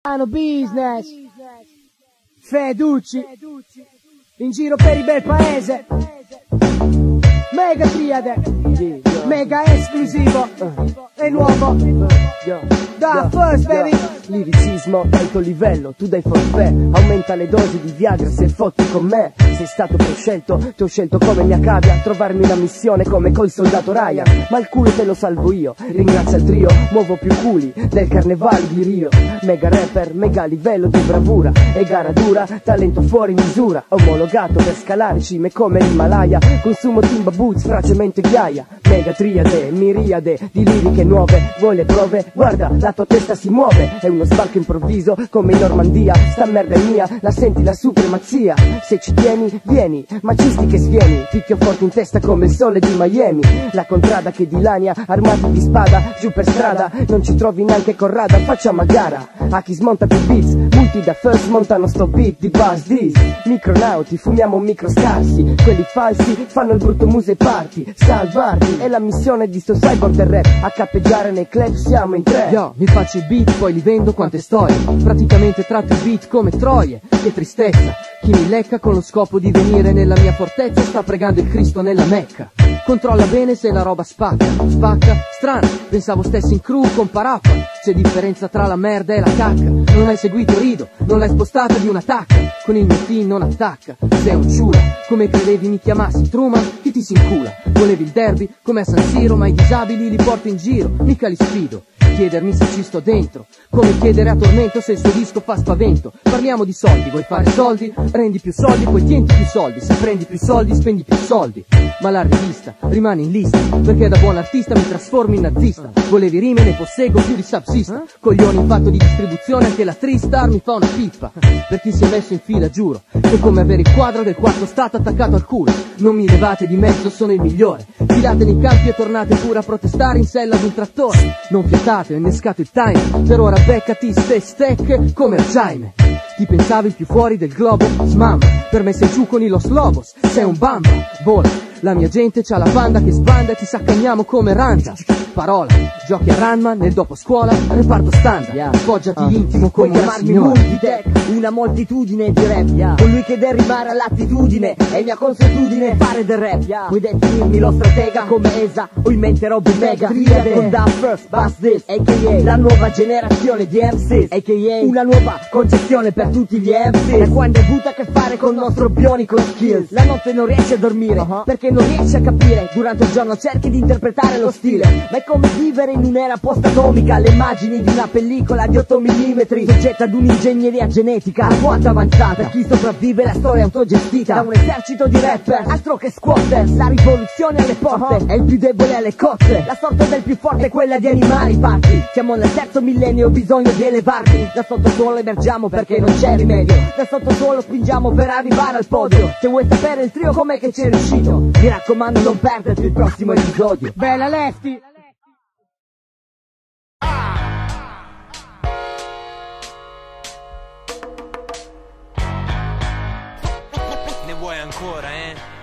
Hanno business, Feducci, in giro per il bel paese. Mega triade, mega esclusivo e nuovo. Da first baby. Liricismo alto livello, tu dai forfè, aumenta le dosi di Viagra se fotti con me. Sei stato prescelto, ti ho scelto come mia cavia, trovarmi una missione come col soldato Ryan. Ma il culo te lo salvo io, ringrazia il trio, muovo più culi del carnevale di Rio. Mega rapper, mega livello di bravura, e gara dura, talento fuori misura. Omologato per scalare cime come l'Himalaya, consumo timba boots, fra cemento e ghiaia. Mega triade, miriade di liriche nuove, vuoi le prove? Guarda, la tua testa si muove, è uno sbarco improvviso come in Normandia. Sta merda è mia, la senti la supremazia. Se ci tieni, vieni, macisti che svieni. Picchio forte in testa come il sole di Miami. La contrada che dilania, armati di spada, giù per strada, non ci trovi neanche Corrada. Facciamo a gara, a chi smonta più beats. Multi da first montano sto beat di Buzz D's. Micronauti, fumiamo micro scarsi, quelli falsi fanno il brutto muse party. Salvarti è la missione di sto cyborg del rap. A cappeggiare nei club siamo in tre. Yo, mi faccio i beat, poi li vendo quante storie. Praticamente tratto i beat come troie. Che tristezza, chi mi lecca con lo scopo di venire nella mia fortezza sta pregando il Cristo nella Mecca. Controlla bene se la roba spacca. Spacca? Strano, pensavo stessi in crew con parappa. C'è differenza tra la merda e la cacca. Non hai seguito rido, non l'hai spostata di una tacca. Con il mio team non attacca. Sei un ciula, come credevi mi chiamassi Truman? Chi ti si incula? Volevi il derby, come a San Siro, ma i disabili li porto in giro, mica li sfido. Chiedermi se ci sto dentro, come chiedere a Tormento se il suo disco fa spavento. Parliamo di soldi, vuoi fare soldi? Rendi più soldi, poi tienti più soldi. Se prendi più soldi, spendi più soldi. Ma la rivista rimane in lista, perché da buon artista mi trasformo in nazista. Volevi rime, ne posseggo più di subsista. Coglioni in fatto di distribuzione, anche la Tristar mi fa una pippa. Per chi si è messo in fila giuro, è come avere il quadro del quarto stato attaccato al culo. Non mi levate di mezzo, sono il migliore. Filatene nei campi e tornate pure a protestare in sella ad un trattore. Non fiatate, ho innescato il time. Per ora beccati ste stack come Jaime. Ti pensavi più fuori del globo? Smamba, per me sei giù con i Los Lobos. Sei un bamba, vola. La mia gente c'ha la banda che sbanda e ti saccagniamo come ranta. Parola, giochi a Runman nel dopo scuola, reparto standard. Appoggiati intimo come una signora. Una moltitudine di rap, colui che deve rimare all'attitudine. È mia consuetudine fare del rap. Puoi definirmi lo stratega come Esa o in mente Robby Mega. Con Da First, Buzz This, a.k.a. la nuova generazione di MCs, a.k.a. una nuova concezione per tutti gli MC. Da quando hai avuto a che fare con il nostro bionico skills, la notte non riesci a dormire perché non riesci a capire. Durante il giorno cerchi di interpretare lo stile, ma è come vivere in un'era post-atomica. Le immagini di una pellicola di 8 mm, soggetta ad un'ingegneria genetica quanto avanzata. Per chi sopravvive la storia autogestita da un esercito di rapper, altro che squatter. La rivoluzione alle porte, è il più debole alle cozze. La sorte del più forte è quella di animali parti. Siamo nel terzo millennio, ho bisogno di elevarti. Da sottosuolo emergiamo perché non c'è rimedio. Da sottosuolo spingiamo per arrivare al podio. Se vuoi sapere il trio com'è che c'è riuscito, mi raccomando non perderti il prossimo episodio. Bella Lefty. Ne vuoi ancora,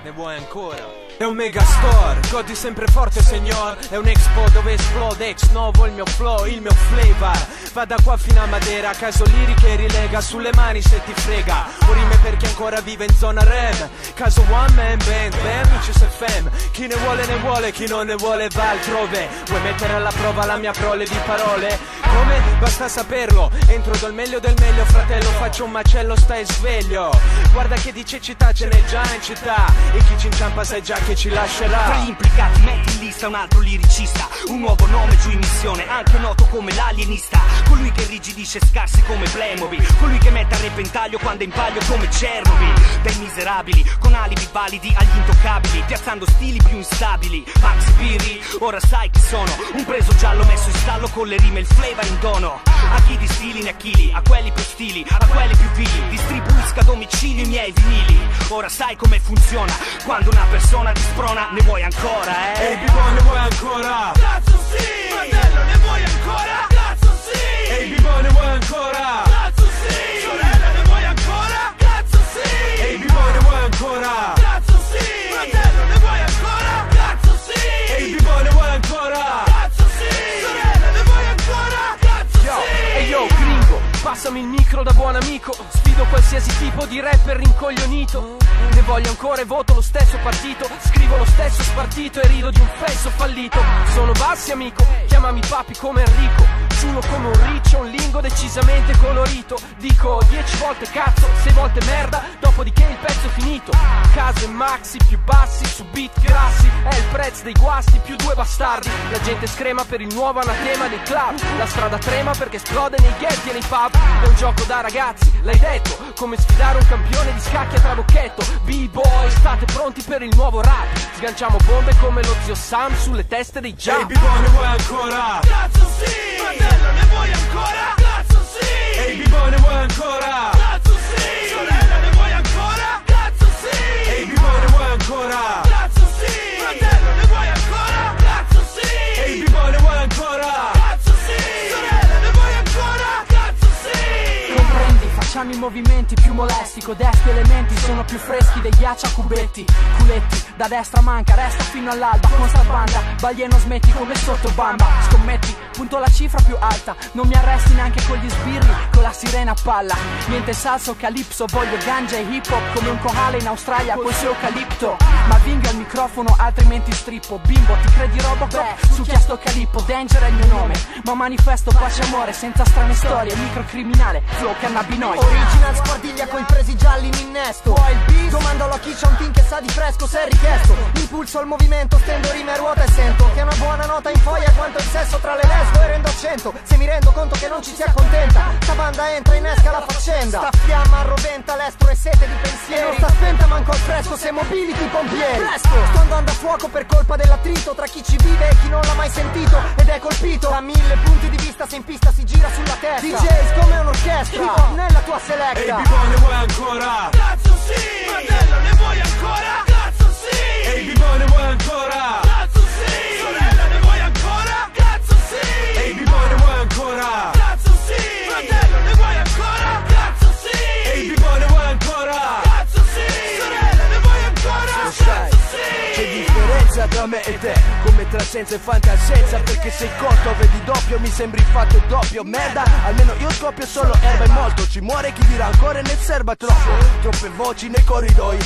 Ne vuoi ancora? È un megastore, godi sempre forte signor. È un expo dove esplode ex novo il mio flow, il mio flavor. Va da qua fino a Matera, caso liriche rilega sulle mani se ti frega. O rime per chi ancora vive in zona rem. Caso one man band, bam, Lucis FM. Chi ne vuole, chi non ne vuole va altrove. Vuoi mettere alla prova la mia prole di parole? Come? Basta saperlo. Entro dal meglio del meglio, fratello, faccio un macello, stai sveglio. Guarda che di cecità ce n'è già in città. E chi ci inciampa sai già che ci lascerà. Tra gli implicati metti in lista un altro liricista, un nuovo nome giù in missione, anche noto come l'alienista. Colui che rigidisce scarsi come Playmobil, colui che mette a repentaglio quando è in palio come Chernobyl. Dai miserabili, con alibi validi agli intoccabili, piazzando stili più instabili. Max Pirri, ora sai chi sono, un preso giallo messo in stallo con le rime e il flavor in dono. A chi di stili ne achili, a quelli più stili, a quelli più vili, distribuisco a domicilio i miei vinili. Ora sai come funziona, quando una persona ti sprona, ne vuoi ancora, Ehi B-boy, ne vuoi ancora? Cazzo sì! Fratello, ne vuoi ancora? Cazzo sì! Ehi B-boy, ne vuoi ancora? Cazzo sì! Sorella, ne vuoi ancora? Cazzo sì! Ehi B-boy, ne vuoi ancora? Cazzo sì! Fratello, ne vuoi ancora? Cazzo sì! Ehi B-boy, ne vuoi ancora? Cazzo sì! Sorella, ne vuoi ancora? Cazzo sì! Yo, gringo, Passami il micro da buon amico, sfido qualsiasi tipo di rapper rincoglionito. Ne voglio ancora e voto lo stesso partito, scrivo lo stesso spartito e rido di un fesso fallito. Sono Bassi amico, chiamami papi come Enrico, ciulo come un riccio, un lingo decisamente colorito. Dico 10 volte cazzo, 6 volte merda, dopodiché il pezzo è finito. Case maxi più bassi su beat grassi, è il prezzo dei guasti più 2 bastardi. La gente screma per il nuovo anatema dei club, la strada trema perché esplode nei ghetti e nei pub. È un gioco da ragazzi, l'hai detto, come sfidare un campione di scacchi a trabocchetto. B-boy, state pronti per il nuovo rap, sganciamo bombe come lo zio Sam sulle teste dei jump. Ehi B-boy, ne vuoi ancora? Cazzo sì! Fratello, ne vuoi ancora? Cazzo sì! Ehi B-boy, ne vuoi ancora? Cazzo sì! Sorella, ne vuoi ancora? Cazzo sì! Ehi B-boy, ne vuoi ancora? Cazzo sì! Fratello, ne vuoi ancora? Cazzo sì! Ehi B-boy, ne vuoi ancora? Cazzo sì! Sorella, ne vuoi ancora? Cazzo sì! Comprendi, facciamo i movimenti più molesti, codesti elementi sono più freschi dei ghiaccia cubetti. Culetti, da destra manca, resta fino all'alba con sta banda, bagli e non smetti come sotto bamba. Scommetti, punto la cifra più alta, non mi arresti neanche con gli sbirri, con la sirena a palla. Niente salsa o calipso, voglio ganja e hip hop come un koala in Australia col suo eucalipto. Ma vinga il microfono altrimenti strippo. Bimbo, ti credi Robocop? Su chi sto calippo, Danger è il mio nome, ma manifesto pace e amore senza strane storie. Microcriminale, flow cannabinoid. Original squardiglia coi presi gialli in innesto. Poi il beat, domando a chi c'ha un team che sa di fresco se è richiesto. Impulso al movimento, stendo rime a ruota e sento che una buona nota in foglia quanto il sesso tra le lesbo e rendo a 100. Se mi rendo conto che non ci si accontenta, sta banda entra, innesca la faccenda. Sta fiamma arroventa l'estro e sete di pensieri, e non sta spenta manco al fresco se mobiliti i pompieri. Presto, sto andando a fuoco per colpa dell'attrito tra chi ci vive e chi non l'ha mai sentito ed è colpito da 1000 punti di vista. Se in pista si gira sulla testa, DJs come un'orchestra, hip hop nella tua selecta. Ehi B-boy, ne vuoi ancora? Cazzo sì! Fratello, ne vuoi ancora? Cazzo sì! Ehi B-boy, ne vuoi ancora? Cazzo sì! Sorella, ne vuoi ancora? Cazzo sì! Ehi B-boy, ne vuoi ancora? Cazzo sì! Fratello, ne vuoi ancora? Cazzo sì! Ehi B-boy, ne vuoi ancora? Cazzo sì! Sorella, ne vuoi ancora? Cazzo sì! C'è differenza tra me e te, come tra senza e fantascienza. Perché sei cotto, vedi doppio, mi sembri fatto doppio. Merda, almeno io scoppio solo erba e molto. Ci muore chi dirà ancora e ne serba troppo. Troppe voci nei corridoi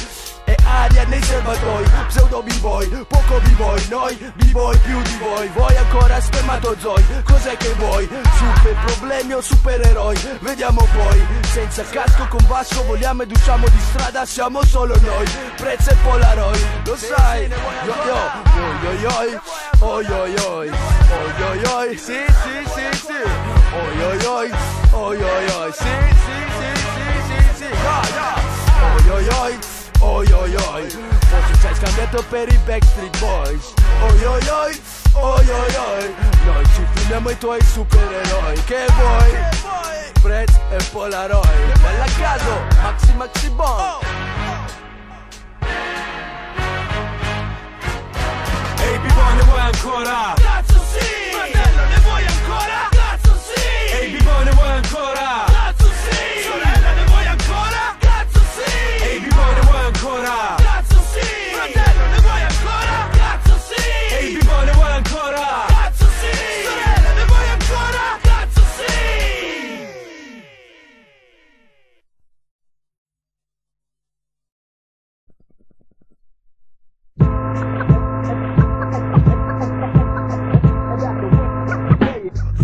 e aria nei serbatoi. Pseudo b-boy, poco b-boy, noi b-boy più di voi. Voi ancora spermatozoi, cos'è che vuoi? Super problemi o supereroi? Vediamo poi. Senza casco con Vasco voliamo ed usciamo di strada, siamo solo noi. Prezzo e Polaroid, lo sai. Yo yo, yo yo yo, oh yo yo, oh yo yo, sì sì sì sì. Oh yo yo, oh yo yo, sì sì sì sì sì. Ya ya, oh yo yo. Oh yo yo, forse ci hai scambiato per i Backstreet Boys. Oh yo yo, oh yo yo, noi ci filmiamo i tuoi supereroi. Che vuoi? Fred e Polaroid. Bella caso, Maxi Maxi Bomb. Ehi B-boy, ne vuoi ancora? Cazzo sì! Fratello, ne vuoi ancora? Cazzo sì! Ehi B-boy, ne vuoi ancora? Cazzo sì! Sorella, ne vuoi ancora? Cazzo sì! Ehi B-boy, ne vuoi ancora? Cazzo sì! Fratello, ne vuoi ancora? Cazzo sì! Ehi B-boy, ne vuoi ancora? Cazzo sì! Sorella, ne vuoi ancora? Cazzo sì!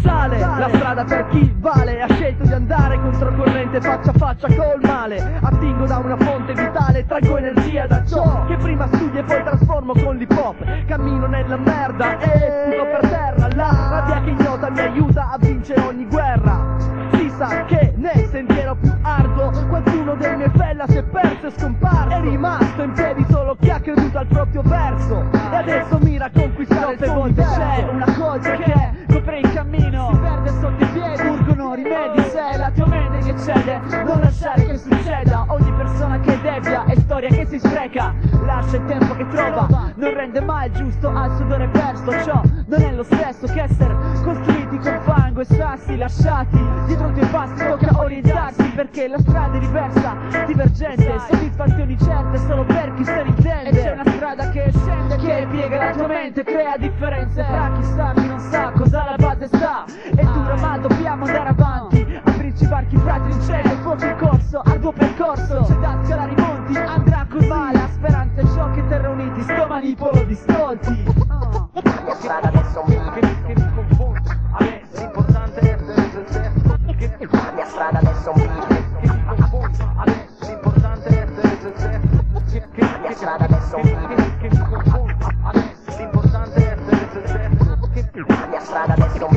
Sale la strada per chi vale, ha scelto di andare controcorrente faccia a faccia col male. Attingo da una fonte vitale, traggo energia da ciò che prima studio e poi trasformo con l'hip hop. Cammino nella merda e sputo per terra. La rabbia che ignota mi aiuta a vincere ogni guerra. Si sa che nel sentiero più arduo qualcuno dei miei fella si è perso e scomparso. È rimasto in piedi solo chi ha creduto al proprio verso e adesso mira a conquistare il suo universo. C'è una cosa che copre il cammino, si perde sotto i piedi, urgono rimedi. Se è la tua mente che cede, non lasciare che succeda. Ogni persona che devia è storia che si spreca. Lascia il tempo che trova, non rende mai giusto al sudore perso. Ciò non è lo stesso che essere costruiti con fango e sassi lasciati dietro i tuoi passi. Tocca orientarsi perché la strada è diversa, divergente, soddisfazioni certe solo per chi se ne intende. E c'è una strada che scende, che piega la tua mente, crea differenze tra chi sa, chi non sa cosa alla base sta. È dura ma dobbiamo andare avanti, aprirci varchi fra trincee e fuoco in corso, arduo percorso, c'è da scalare i monti, andrà col male, la speranza è ciò che terrà uniti, sto manipolo di stolti. La strada adesso che mi confondo, adesso l'importante è essere se stesso. La mia strada adesso che mi confondo, adesso l'importante è essere se stesso. La mia strada adesso che mi confondo, adesso l'importante è essere se stesso. La mia strada adesso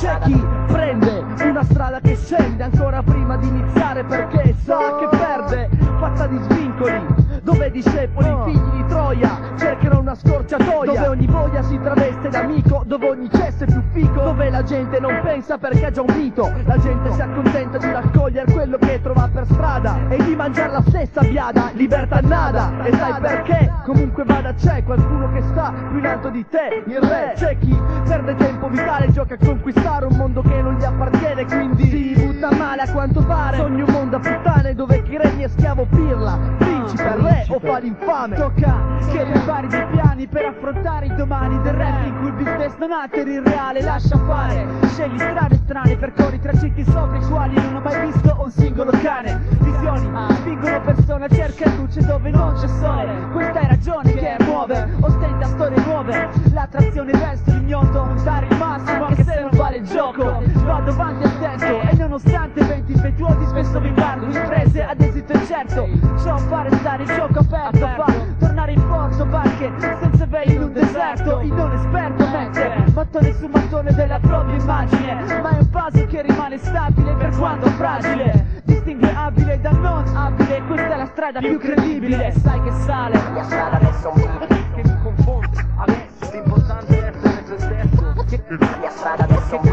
C'è chi prende una strada che scende ancora prima di iniziare perché sa che perde, fatta di svincoli, dove discepoli, figli di Troia, cercano una scorciatoia, dove ogni voglia si traveste d'amico, dove ogni cesso è più fico, dove la gente non pensa perché ha già un dito, la gente si accontenta di raccogliere quello che trova per strada e di mangiare la stessa biada, libertà nada, e sai perché? Comunque vada c'è qualcuno che sta più in alto di te, il re. C'è chi perde tempo vitale, gioca a conquistare un mondo che non gli appartiene, quindi si butta male a quanto pare, sogna un mondo a puttane dove chi regna è schiavo pirla, principe, re o fa l'infame. Tocca che prepari dei piani per affrontare i domani del rap in cui il business non alteri il reale, lascia fare, scegli strade strane, percorri tragitti sopra i quali non ho mai visto un singolo cane, visioni spingono persone a cercare luce dove non c'è sole, questa è ragione che muove, ostenta storie nuove, l'attrazione verso l'ignoto, dare il massimo anche se non vale il gioco, vado avanti a stento e nonostante venti impetuosi spesso mi guardo imprese ad esito incerto, so fare stare il gioco aperto, fa tornare in porto barche senza veli in un deserto, il non esperto mette mattone su mattone della propria immagine, ma è un puzzle che rimane stabile per quanto fragile, distingue abile da non abile, questa è la strada più credibile, sai che sale. La mia strada adesso che mi confondo, adesso l'importante è essere se stesso. La mia strada adesso che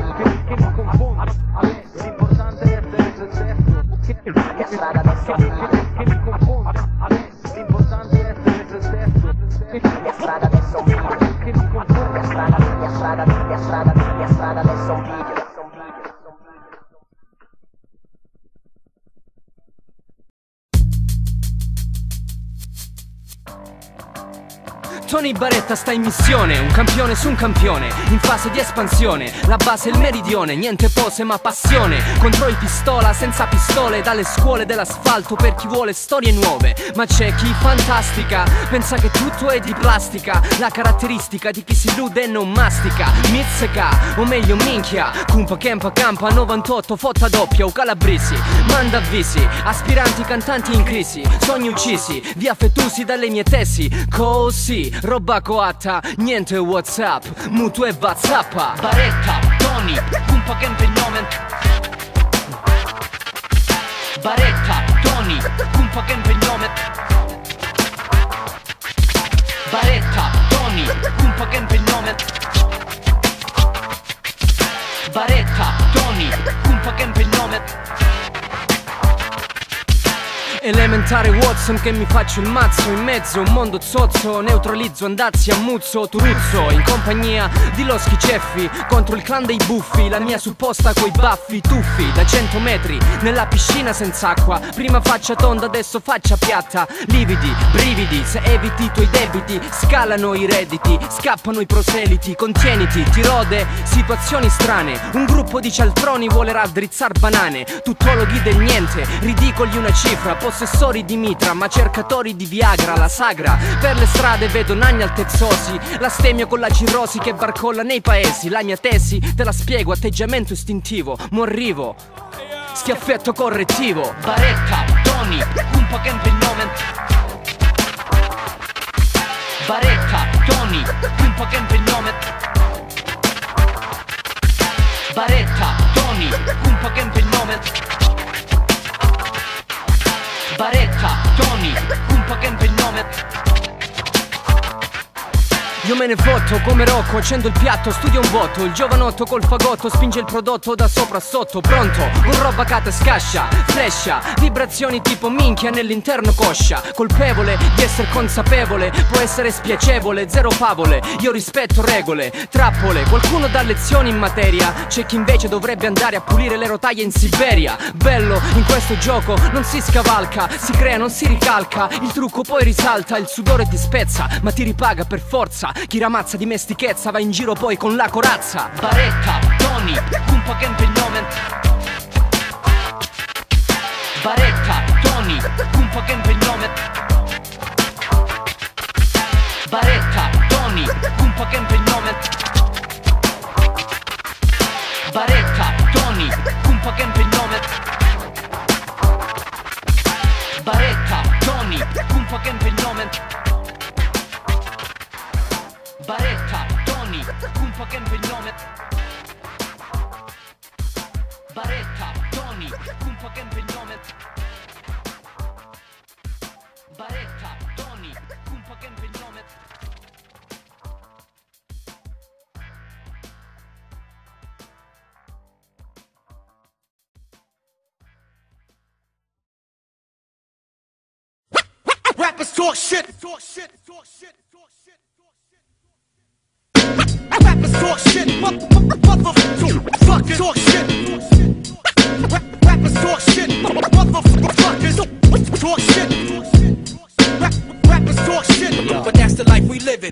mi confondo, adesso l'importante è essere se stesso. La mia strada adesso che mi confondo, adesso l'importante è essere se stesso. La mia strada adesso che mi confondo, la mia strada adesso un video. Tony Baretta sta in missione, un campione su un campione, in fase di espansione, la base è il meridione, niente pose ma passione, contro il pistola senza pistole, dalle scuole dell'asfalto per chi vuole storie nuove, ma c'è chi fantastica, pensa che tutto è di plastica, la caratteristica di chi si illude e non mastica, mizzica, o meglio minchia, cumpa campa campa 98 fotta doppia o calabrisi, manda avvisi, aspiranti cantanti in crisi, sogni uccisi, via fettusi dalle mie tesi, così, roba coatta, niente WhatsApp, mutuo e Vazzappa. Baretta, Tony, cumpa campa il nome. Baretta, Tony, cumpa campa il nome. Baretta, Tony, cumpa campa il nome. Baretta, Tony, cumpa campa il nome. Elementare Watson che mi faccio il mazzo, in mezzo un mondo zozzo, neutralizzo andazzi, ammuzzo, turuzzo, in compagnia di loschi ceffi, contro il clan dei buffi, la mia supposta coi baffi, tuffi, da 100 metri, nella piscina senza acqua, prima faccia tonda, adesso faccia piatta, lividi, brividi, se eviti i tuoi debiti, scalano i redditi, scappano i proseliti, contieniti, ti rode, situazioni strane, un gruppo di cialtroni vuole raddrizzar banane, tuttologhi del niente, ridicoli una cifra, possessori di mitra, ma cercatori di Viagra, la sagra. Per le strade vedo nani altezzosi, l'astemio con la cirrosi che barcolla nei paesi. La mia tesi, te la spiego, atteggiamento istintivo, morrivo, schiaffetto correttivo. Baretta, Tony, cumpa campa il nome. Baretta, Tony, cumpa campa il nome. Baretta, Tony, cumpa campa il nome. Baretta, Tony, cumpa campa il nome. Io me ne fotto come Rocco, accendo il piatto, studio un botto, il giovanotto col fagotto spinge il prodotto da sopra a sotto, pronto, con roba cata scascia, flescia, vibrazioni tipo minchia nell'interno coscia, colpevole di essere consapevole, può essere spiacevole, zero favole, io rispetto regole, trappole, qualcuno dà lezioni in materia, c'è chi invece dovrebbe andare a pulire le rotaie in Siberia, bello, in questo gioco non si scavalca, si crea, non si ricalca, il trucco poi risalta, il sudore ti spezza, ma ti ripaga per forza, chi ramazza dimestichezza va in giro poi con la corazza. Baretta, Tony, un po' che impegnomen. Baretta, Tony, un po' che impegnomen. Baretta, Tony, un po' che impegnomen. Baretta, Tony, un po' che impegnomen. Baretta, Tony, un po' che impegnomen. Baretta, Tony, un po' che impegnomen. Baretta, Tony, un po' che impegnomen. Baretta, Tony, un po' che impegnomen. Rappers talk shit. Rappers talk shit. Motherfuckers talk shit. Rappers talk shit. Motherfuckers talk shit. Rappers talk shit. But that's the life we live in.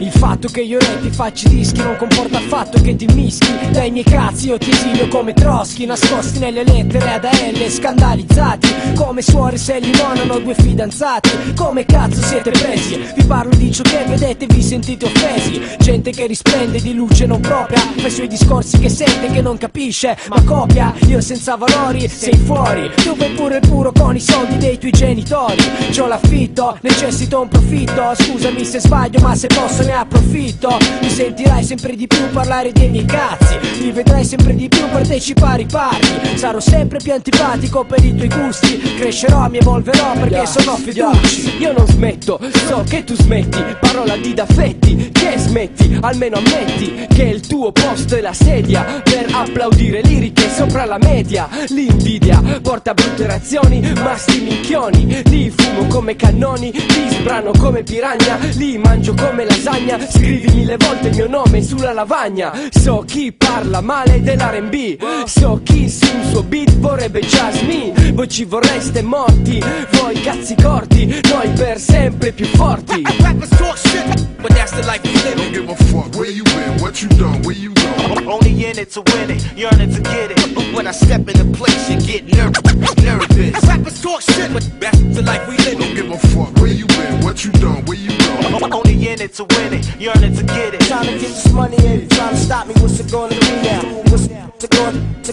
Il fatto che io rappi facci dischi non comporta affatto che ti mischi. Dai miei cazzi io ti esilio come Trotsky, nascosti nelle lettere ad AL, scandalizzati come suore se limonano due fidanzati. Come cazzo siete presi? Vi parlo di ciò che vedete, vi sentite offesi. Gente che risplende di luce non propria, fa i suoi discorsi che sente che non capisce, ma copia. Io senza valori, sei fuori. Tu fai pure il puro con i soldi dei tuoi genitori. C'ho l'affitto, necessito un profitto. Scusami se sbaglio ma se posso ne approfitto. Mi sentirai sempre di più parlare dei miei cazzi, mi vedrai sempre di più partecipare ai party. Sarò sempre più antipatico per i tuoi gusti. Crescerò, mi evolverò perché sono Feducci. Io non smetto, so che tu smetti. Parola di d'affetti, che smetti. Almeno ammetti che il tuo posto è la sedia per applaudire liriche sopra la media. L'invidia porta brutte reazioni, ma sti minchioni li fumo come cannoni, li sbrano come piranha, li mangio come lasagna. Scrivi 1000 volte il mio nome sulla lavagna. So chi parla male dell'R&B, so chi su un suo beat vorrebbe Jasmine. Voi ci vorreste morti, voi cazzi corti, noi per sempre più forti. Rappers talk shit, but that's the life we live in. Don't give a fuck where you been, what you done, where you going. Only in it to win it, yearning to get it. When I step in the place, you get nervous. Rappers talk shit, but that's the life we live Don't in. give a fuck where you been, what you done, where you going. Only in it to win it, yearning to get it. Trying to get this money in, trying to stop me, what's it gonna be now? What's it gonna be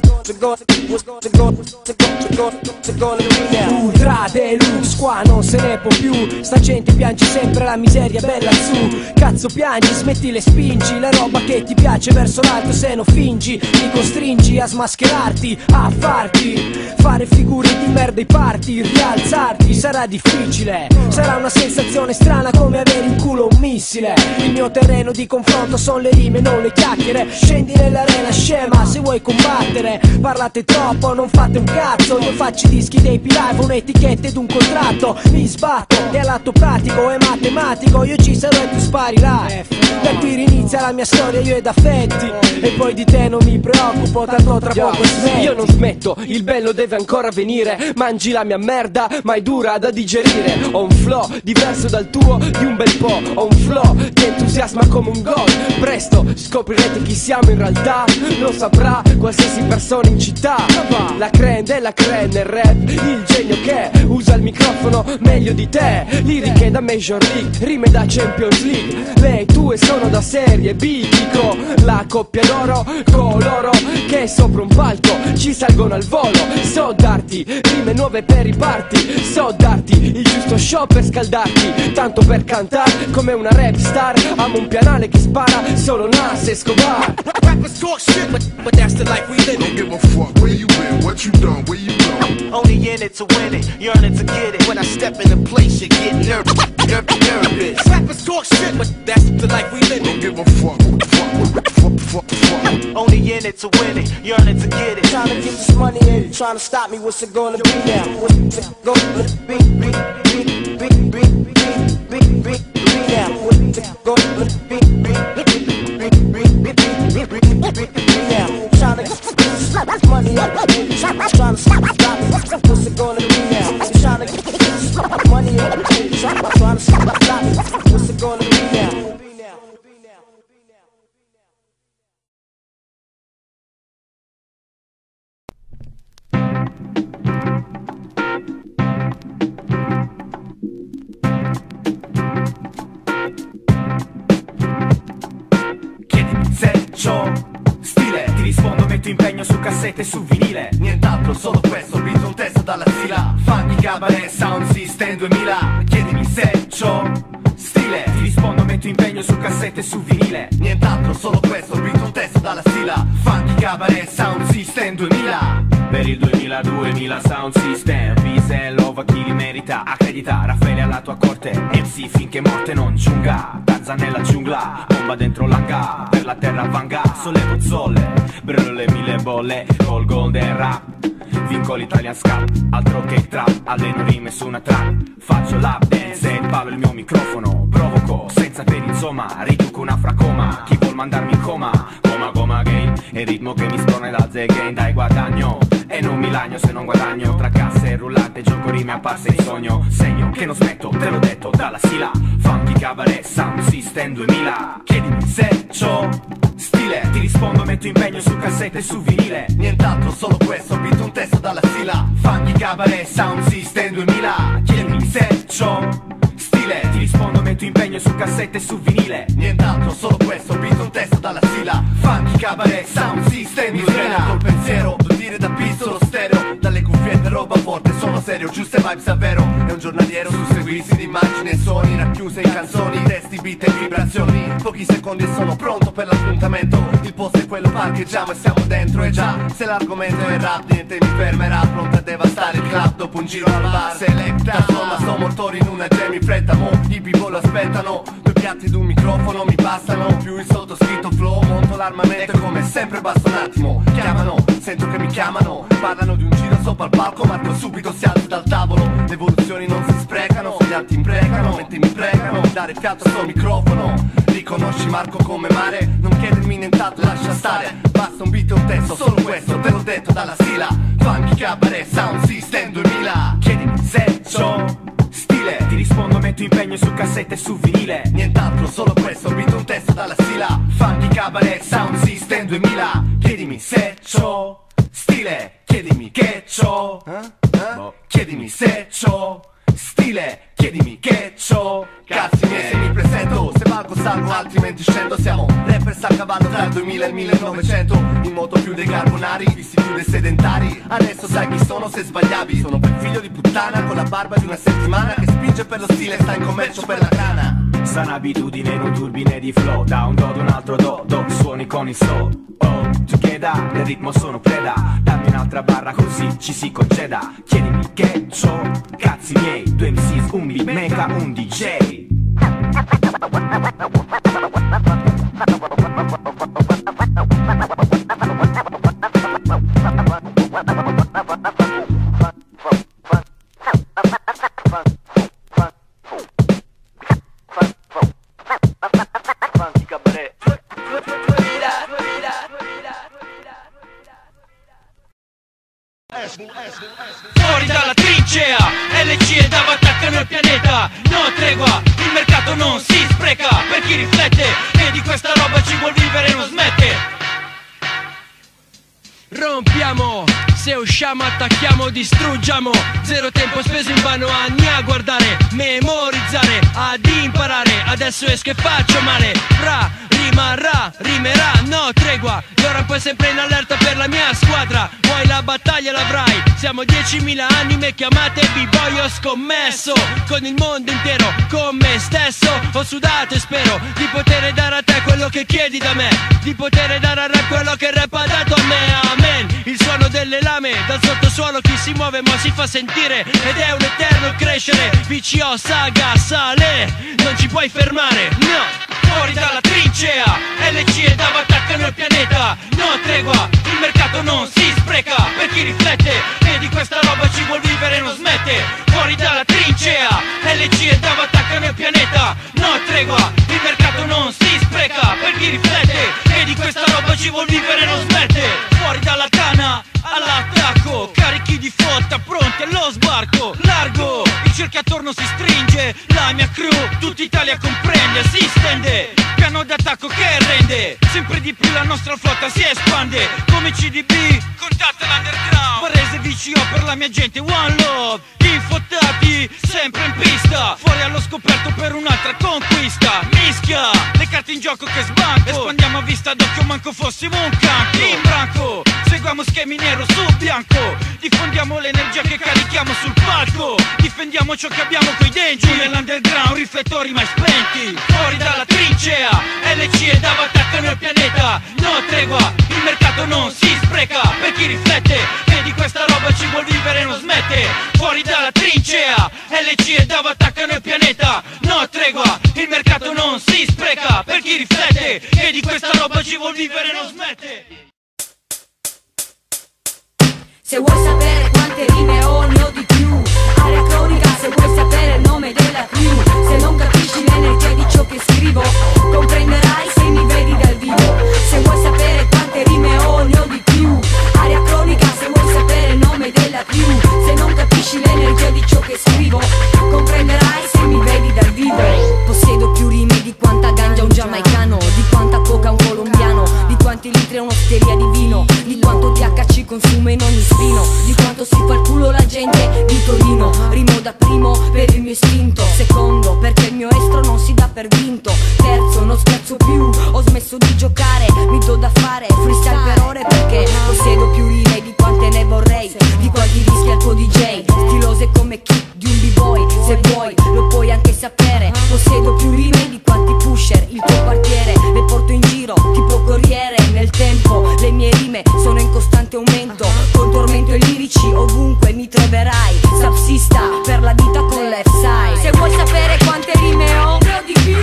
now? Ultra deluxe, qua non se ne può più. Sta gente piange sempre la miseria bella su. Cazzo piangi, smetti le spingi. La roba che ti piace verso l'alto se non fingi. Mi costringi a smascherarti, a farti fare figure di merda ai party. Rialzarti sarà difficile, sarà una sensazione strana come avere in culo un missile. Il mio terreno di confronto sono le rime, non le chiacchiere. Scendi nell'arena scema se vuoi combattere. Parlate troppo, non fate un cazzo. Io faccio i dischi dei P-Live, un'etichetta ed un contratto. Mi sbatto, è all'atto pratico, è matematico. Io ci sarò e tu sparirai. Da qui inizia la mia storia, io ed affetti. E poi di te non mi preoccupo, tanto tra poco smetti. Io non smetto, il bello deve ancora venire. Mangi la mia merda, ma è dura da digerire. Ho un flow diverso dal tuo di un bel po'. Ho un flow che entusiasma come un gol. Presto scoprirete chi siamo in realtà. Lo saprà qualsiasi persona in città. La creme della creme nel rap, il genio che usa il microfono meglio di te. Liriche da Major League, rime da Champions League. Le tue sono da Serie B, dico la coppia d'oro, coloro che sopra un palco ci salgono al volo. So darti rime nuove per i party, so darti il giusto show per scaldarti. Tanto per cantare come una rap star. Amo un pianale che spara, solo Nas Escobar. Rappers talk shit, but that's the life we live in. Don't give a fuck where you been, what you done, where you going. Only in it to win it, yearning to get it. When I step in the place, you get nervous. Rappers talk shit, but that's the life we live in. Don't give a fuck. Only in it to win it, yearning to get it. Trying to get this money in, trying to stop me, what's it gonna be now? What's it gonna be now? What's it gonna be now? Trying to get this money up, trying to stop me, what's it gonna be now? Trying to get this money up, trying to stop me, what's it gonna be now? cassette su vinile. Nient'altro, solo questo, beat un testo dalla sila. Funky Cabaret Sound System 2000. Chiedimi se c'ho stile, ti rispondo metto impegno su cassette su vinile. Nient'altro, solo questo, beat un testo dalla sila. Funky Cabaret Sound System 2000. Per il 2000 Sound System, peace and love a chi li merita. Accredita Raffaele alla tua corte, MC finché morte non giunga. Tarzan nella giungla, bomba dentro l'hangar. Per la terra vanga, sollevo zolle, brillo le mille bolle, col golden rap. Vinco l'Italian Scap, altro che trap. Alleno rime su una track, faccio lap dance e palo il mio microfono. Provoco, senza peli insomma, riduco una fracoma. Chi vuol mandarmi in coma, goma game. E il ritmo che mi sprona da The Game, dai guadagno. E non mi lagno se non guadagno. Tra casse e rullante gioco rime a parte in sogno. Segno che non smetto, te l'ho detto dalla sila. Funky Cabaret Sound System 2000. Chiedimi se c'ho stile, ti rispondo metto impegno su cassette e su vinile. Nient'altro, solo questo, beat un testo dalla sila. Funky Cabaret Sound System 2000. Chiedimi se c'ho stile, ti rispondo metto impegno su cassette e su vinile. Nient'altro, solo questo, beat un testo dalla sila. Funky Cabaret Sound System 2000. Col pensiero, devo dire da pistolo stereo. Dalle cuffiette roba forte, sono serio, giuste vibes davvero. È un giornaliero su seguirsi di immagini e suoni, racchiuse in canzoni, testi, beat e vibrazioni. Pochi secondi e sono pronto per l'appuntamento. Il posto è quello, parcheggiamo e siamo dentro. E già, se l'argomento è rap, niente mi fermerà. Pronto a devastare il club dopo un giro al bar. Selecta, trasforma sto motore in una gem in fretta. Mo, i people lo aspettano. Due piatti ed un microfono mi bastano. Più il sottoscritto flow, monto l'armamento e come sempre basta un attimo. Chiamano, sento che mi chiamano. Parlano di un giro sopra il palco, Marco subito si alza dal tavolo. Le evoluzioni non si sprecano, gli altri imprecano, mentre mi pregano. Dare fiato a sto microfono. Riconosci Marco come mare, non chiedermi nient'altro, lascia stare. Basta un beat e un testo, solo questo, te l'ho detto dalla sila. Funky Cabaret Sound System 2000. Chiedimi se c'ho stile, ti rispondo metto impegno su cassette e su vinile. Nient'altro, solo questo, beat un testo dalla sila. Funky Cabaret Sound System 2000. Chiedimi se c'ho stile, chiedimi che c'ho chiedimi se c'ho stile, chiedimi che c'ho. Cazzi miei se mi presento, se valgo salgo altrimenti scendo. Siamo rappers a cavallo tra il 2000 e il 1900. In moto più dei carbonari, visti più dei sedentari. Adesso sai chi sono se sbagliavi. Sono quel figlio di puttana con la barba di una settimana che spinge per lo stile e sta in commercio per la grana. Sana abitudine, non turbine di flow. Da un do ad un altro do, suoni con il soul. Oh, together, nel ritmo sono preda. Dammi un'altra barra così ci si conceda. Chiedimi che c'ho, cazzi miei. Due MCs, un beat maker, un DJ. Fuori dalla trincea, LC e DAV attaccano il pianeta. No tregua, il mercato non si spreca. Per chi riflette che di questa roba ci vuol vivere non smette. Rompiamo, se usciamo attacchiamo, distruggiamo. Zero tempo speso in vano, anni a guardare, memorizzare, ad imparare. Adesso esco e faccio male. Rimarrà, rimerà, no tregua. L'ora poi sempre in allerta per la mia squadra. Vuoi la battaglia l'avrai. Siamo 10.000 anime chiamate B-boy. Ho scommesso con il mondo intero, con me stesso. Ho sudato e spero di poter dare a te quello che chiedi da me, di poter dare al rap quello che il rap ha dato a me. Amen. Il suono delle lame dal sottosuolo, chi si muove ma si fa sentire. Ed è un eterno crescere. VCO saga sale, non ci puoi fermare, no. Fuori dalla trincea, LC e DAV attaccano il pianeta. No tregua, il mercato non si spreca. Per chi riflette e di questa roba ci vuol vivere non smette. Fuori dalla trincea, LC e DAV attaccano il pianeta. No tregua, il mercato non si spreca. Per chi riflette e di questa roba ci vuol vivere non smette. Fuori dalla tana, all'attacco, carichi di flotta pronti allo sbarco. Largo, il cerchio attorno si stringe. La mia crew, tutta Italia comprende, si stende. Piano d'attacco che rende, sempre di più la nostra flotta si espande. Come CDB, contatta l'underground. Varese dici ho per la mia gente, one love. Infottati, sempre in pista, fuori allo scoperto per un'altra conquista. Mischia, le carte in gioco che sbanco, espandiamo a vista d'occhio manco fossimo un canto. In branco, seguiamo schemi nero su bianco, diffondiamo l'energia che carichiamo sul palco, difendiamo ciò che abbiamo coi denti. Giù nell'underground, riflettori mai spenti, fuori dalla trincea, LC e DAV attaccano il pianeta. No tregua, il mercato non si spreca, per chi riflette che di questa roba ci vuol vivere non smette. Fuori dalla trincea, LC e DAV attaccano il pianeta. No tregua, il mercato non si spreca, per chi riflette che di questa roba ci vuol vivere non smette. Se vuoi sapere quante rime ho, ne ho di più. Area cronica, se vuoi sapere il nome della crew. Se non capisci l'energia di ciò che scrivo, comprenderai se mi vedi dal vivo. Se vuoi sapere quante rime ho, ne ho di più. Area cronica, se vuoi sapere il nome della crew. Se non capisci l'energia di ciò che scrivo, comprenderai se mi vedi dal vivo. Possiedo più rime di quanta ganja un giamaicano, di quanta coca un colombiano, di quanti litri un'osteria di vino, di quanto THC consumo in ogni spino, di quanto si fa il culo la gente di Torino. Rimo da primo per il mio istinto, secondo perché il mio estro non si dà per vinto, terzo non scherzo più, ho smesso di giocare, mi do da fare freestyle per ore perché possiedo più rime di quante ne vorrei, di quanti dischi al tuo DJ, stilose come kick di un b-boy. Se vuoi lo puoi anche sapere, possiedo più rime di quanti pusher il tuo quartiere, le porto in giro tipo corriere nel tempo. Le mie rime sono in costante aumento, con tormento e lirici ovunque mi troverai, subsista per la vita con left side. Se vuoi sapere quante rime ho, ne ho di più.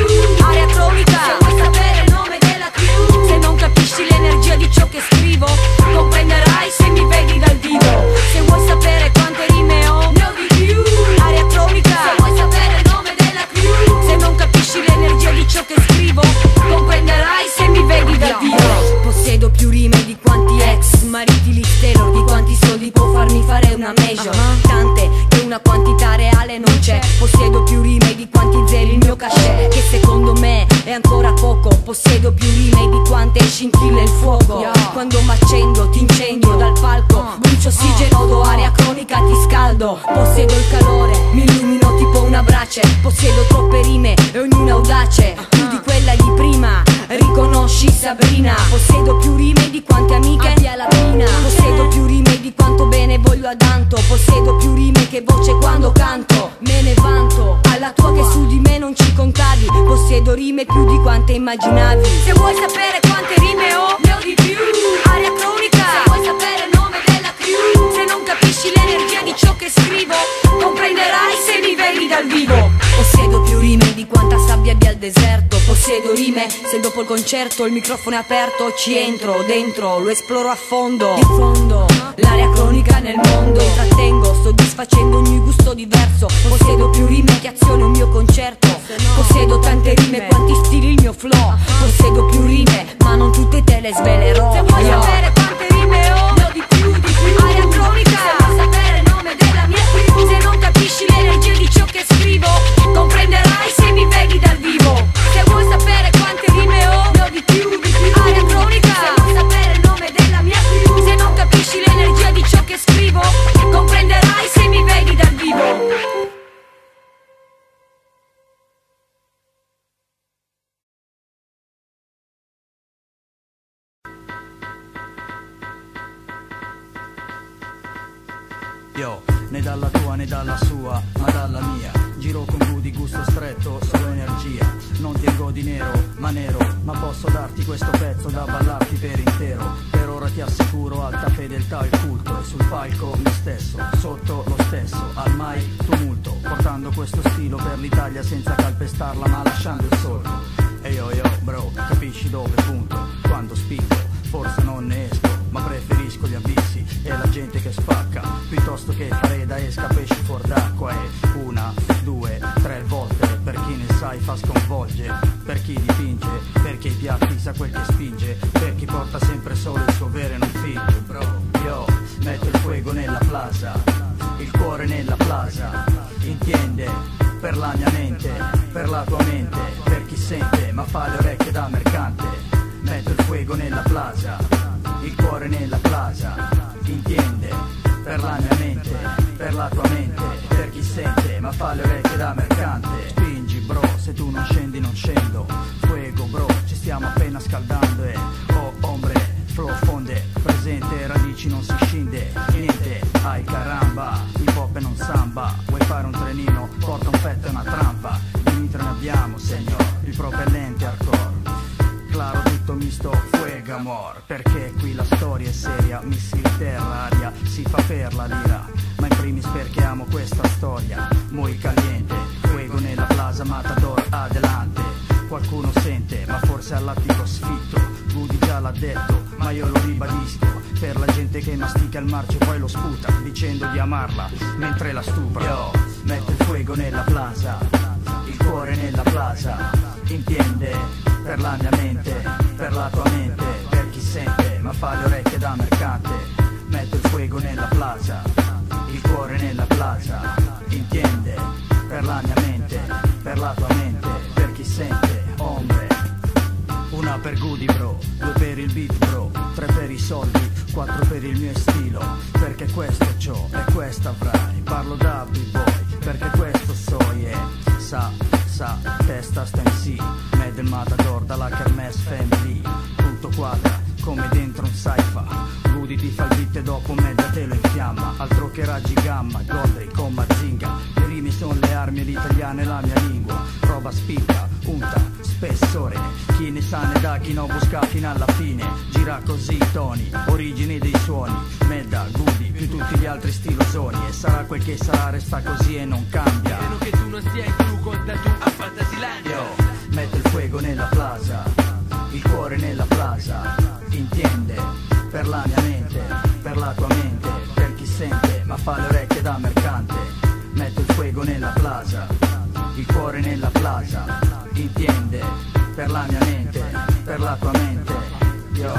Area cronica, se vuoi sapere il nome della crew. Se non capisci l'energia di ciò che scrivo, comprenderai se mi vedi dal vivo. Se vuoi sapere quante rime ho, ne ho di più. Area cronica, se vuoi sapere il nome della crew. Se non capisci l'energia di ciò che scrivo, comprenderai se mi vedi dal vivo. Possiedo più rime di quanti ex mariti listero, di quanti soldi può farmi fare una major, tante che una quantità reale non c'è. Possiedo più rime di quanti zeri il mio cachet, che secondo me è ancora poco. Possiedo più rime di quante scintille il fuoco, quando m'accendo ti incendio dal palco, brucio ossigeno, do aria cronica, ti scaldo. Possiedo il calore, mi illumino tipo una brace, possiedo troppe rime e ognuna audace, più di quella di prima, riconosci Sabrina. Possiedo più rime di quante amiche abbia la pina, possiedo più rime di quanto bene voglio a Danto, possiedo più rime che voce quando canto, me ne vanto, alla tua che su di me non ci contavi, possiedo rime più di quante immaginavi. Se vuoi sapere quante rime ho, ne ho di più. Area cronica, se vuoi sapere il nome della crew. Se non capisci l'energia di ciò che scrivo, comprenderai se mi vedi dal vivo. Possiedo più rime di quanta sabbia abbia al deserto, possiedo rime se dopo il concerto il microfono è aperto, ci entro dentro, lo esploro a fondo, diffondo l'area cronica nel mondo, intrattengo soddisfacendo ogni gusto diverso. Possiedo più rime che azione un mio concerto, possiedo tante rime quanti stili il mio flow, possiedo più rime ma non tutte te le svelerò. Se vuoi sapere quante rime ho, ne ho di più, di più. Area cronica, se vuoi sapere il nome della mia crew. Se non capisci l'energia di ciò che scrivo, comprenderai se mi vedi dal vivo. Se vuoi sapere quante rime ho, ne ho di più, di più. Area cronica, se vuoi sapere il nome della mia crew. Se non capisci l'energia di ciò che scrivo, comprenderai se mi vedi dal vivo. Yo, né dalla tua né dalla sua, ma dalla mia. Giro con Q di gusto stretto, solo energia. Non ti godi nero, ma posso darti questo pezzo da ballarti per intero. Per ora ti assicuro alta fedeltà al culto, e sul palco me stesso, sotto lo stesso, al mai tumulto, portando questo stilo per l'Italia senza calpestarla ma lasciando il solco. E yo bro, capisci dove punto, quando spingo, forse non ne esco, ma preferisco gli abissi e la gente che spacca, piuttosto che fare da esca pesci fuor d'acqua. E 1, 2, 3 volte, per chi ne sai fa sconvolge, per chi dipinge, per chi ai piatti sa quel che spinge, per chi porta sempre solo il suo vero e non finge. Bro, io metto il fuego nella plaza, il cuore nella plaza, intende, per la mia mente, per la tua mente, per chi sente ma fa le orecchie da mercante. Metto il fuego nella plaza, il cuore nella plaza, intende, per per la mia mente, per la tua mente, per chi sente ma fa le orecchie da mercante. Spingi bro, se tu non scendi non scendo. Fuego bro, ci stiamo appena scaldando e oh ombre, flow fonde, presente, radici non si scinde. Niente, ai caramba, hip hop e non samba. Vuoi fare un trenino, porta un petto e una trampa. Di nitro ne abbiamo, signor, il propellente hardcore. Claro, tutto misto, fuego amor. Perché qui la storia è seria, missili terra, aria, si fa per la lira. Ma in primis perché amo questa storia, muy caliente. Fuego nella plaza, matador, adelante. Qualcuno sente, ma forse all'attico sfitto. Woody già l'ha detto, ma io lo ribadisco. Per la gente che mastica il marcio e poi lo sputa, dicendo di amarla mentre la stupra. Io metto il fuego nella plaza, il cuore nella plaza, entiende? Per la mia mente, per la tua mente, per chi sente ma fa le orecchie da mercante. Metto il fuego nella plaza, il cuore nella plaza, entiende? Per la mia mente, per la tua mente, per chi sente, ombre. Una per Goody bro, 2 per il beat bro, 3 per i soldi, 4 per il mio stilo. Perché questo c'ho e questo avrai. Parlo da b-boy, perché questo so, yeah. Sa, testa sta in sì. Me del matador dalla Kermesse Family. Tutto quadra come dentro un sci-fi. Goody ti fa il beat e dopo me da te lo infiamma. Altro che raggi gamma, Goldri con Mazinga. Le rime sono le armi e l'italiano è la mia lingua. Roba spicca, unta, spessore. Chi ne sa ne dà, chi no busca fino alla fine. Gira così i toni, origine dei suoni. Medda, Goody, più tutti gli altri stilosoni. E sarà quel che sarà, resta così e non cambia. Spero che tu non stia in più con tatu a Fantasyland. Io metto il fuego nella plaza, il cuore nella plaza, entiende? Per la mia mente, per la tua mente, per chi sente ma fa le orecchie da mercante. Metto il fuego nella plaza, il cuore nella plaza, entiende? Per la mia mente, per la tua mente. Yo,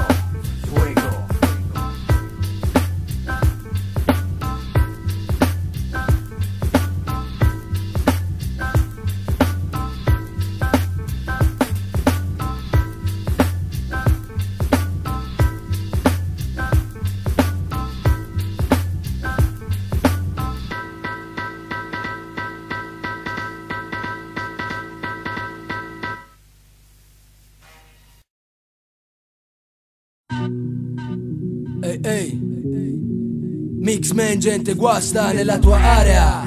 fuego. Ehi, Mixman, gente guasta nella tua area.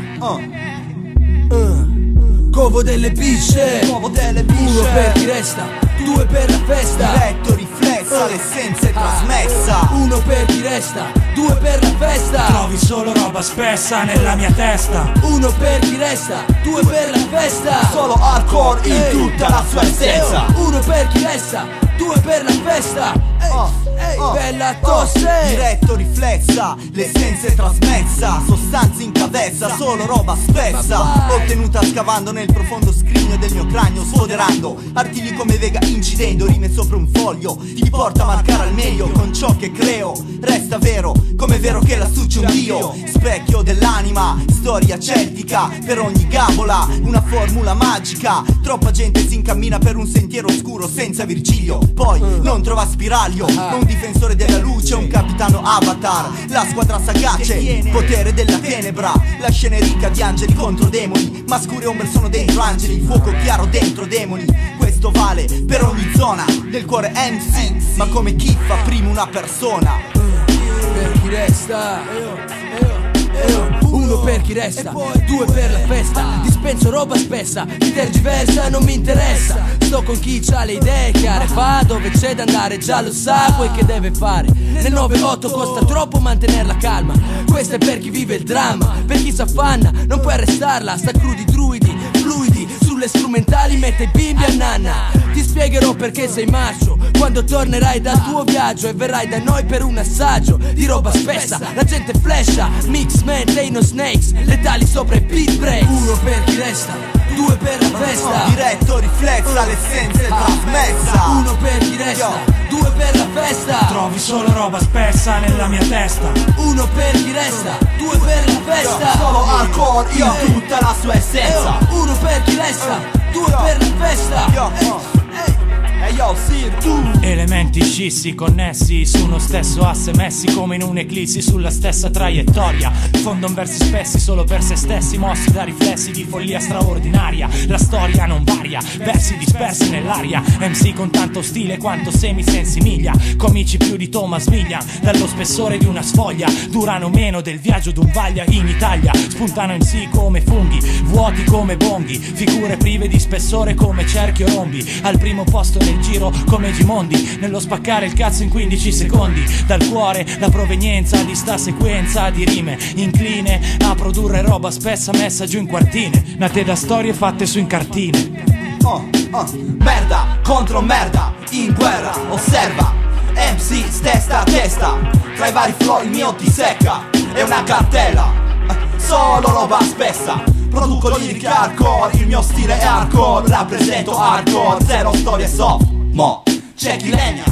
Covo delle pisce, uno per chi resta, 2 per la festa. Diretto, riflessa, l'essenza è trasmessa. Uno per chi resta, 2 per la festa. Trovi solo roba spessa nella mia testa. Uno per chi resta, 2 per la festa. Solo hardcore in tutta la sua essenza. Uno per chi resta, 2 per la festa. Bella tosse. Diretto, riflessa, l'essenza è trasmessa. Sostanza in cavezza, solo roba spessa. Ottenuta scavando nel profondo scrigno del mio cranio, sfoderando artigli come Vega, incidendo rime sopra un foglio. Ti porta a marcare al meglio con ciò che creo. Resta vero, come vero che lassù c'è un dio. Specchio dell'anima, storia celtica. Per ogni gabola, una formula magica. Troppa gente si incammina per un sentiero oscuro senza Virgilio. Poi non trova spiraglio. Un difensore della luce, un capitano avatar. La squadra sagace, potere della tenebra. La scena è ricca di angeli contro demoni. Ma scure ombre sono dentro angeli, fuoco chiaro dentro demoni. Questo vale per ogni zona del cuore MC. Ma come chi fa prima una persona. Per chi resta, uno per chi resta, 2 per la festa. Dispenso roba spessa, chi tergiversa non mi interessa. Sto con chi c'ha le idee chiare, va dove c'è da andare, già lo sa quel che deve fare. Nel 9-8 costa troppo mantenere la calma. Questo è per chi vive il dramma, per chi s'affanna, non puoi arrestarla. Sta crudi druidi, fluidi, sulle strumentali mette i bimbi a nanna. Ti spiegherò perché sei macio, quando tornerai dal tuo viaggio e verrai da noi per un assaggio di roba spessa. La gente flasha, Mixman, dei no snakes, letali sopra i beat breaks. Uno per chi resta, 2 per la festa. Diretto, riflessa, l'essenza è trasmessa. Uno per chi resta, 2 per la festa. Trovi solo roba spessa nella mia testa. Uno per chi resta, 2 per la festa. Solo hardcore in tutta la sua essenza. Uno per chi resta, 2 per la festa. E io Sir, tu. Elementi scissi connessi su uno stesso asse, messi come in un'eclissi sulla stessa traiettoria. Fondon versi spessi solo per se stessi, mossi da riflessi di follia straordinaria. La storia non varia, versi dispersi nell'aria. MC con tanto stile quanto semi sensi miglia, comici più di Thomas Millian, dallo spessore di una sfoglia. Durano meno del viaggio d'un vaglia in Italia. Spuntano MC come funghi, vuoti come bonghi, figure prive di spessore come cerchi o rombi. Al primo posto nel giro come Gimondi, nello spaccare il cazzo in 15 secondi. Dal cuore la provenienza di sta sequenza di rime, incline a produrre roba spessa messa giù in quartine, nate da storie fatte su incartine. Merda contro merda, in guerra, osserva MC testa a testa, tra i vari flow il mio ti secca. È una cartella, solo roba spessa. Produco liriche hardcore, il mio stile è hardcore. Rappresento hardcore, zero storie soft. Mo c'è chi legna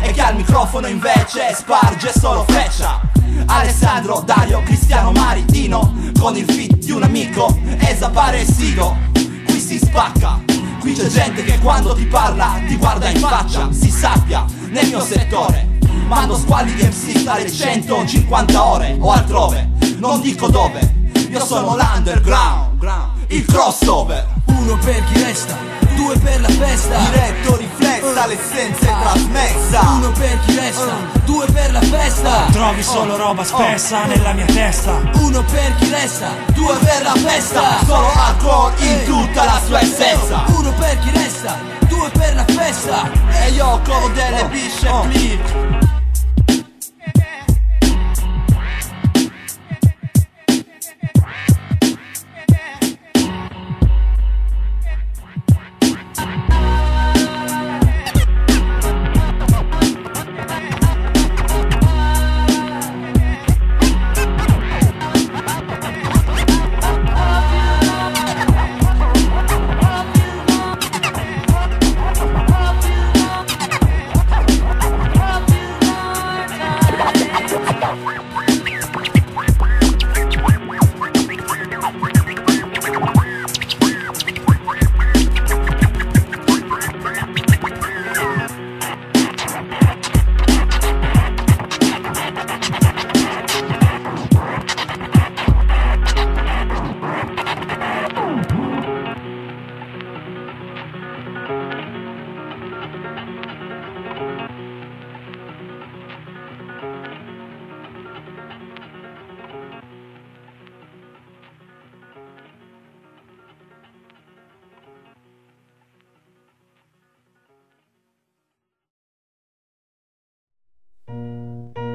e chi al microfono invece sparge solo freccia. Alessandro, Dario, Cristiano, Maritino, con il feat di un amico Esa pare Sigo. Qui si spacca, qui c'è gente che quando ti parla ti guarda in faccia. Si sappia, nel mio settore mando squali di MC dalle 150 ore o altrove, non dico dove. Io sono l'underground, il crossover. Uno per chi resta, due per la festa. Diretto riflessa, l'essenza è trasmessa. Uno per chi resta, due per la festa. Trovi solo roba spessa nella mia testa. Uno per chi resta, due per la festa. Solo hardcore in tutta la sua essenza. Uno per chi resta, due per la festa. E io corro delle bisce click.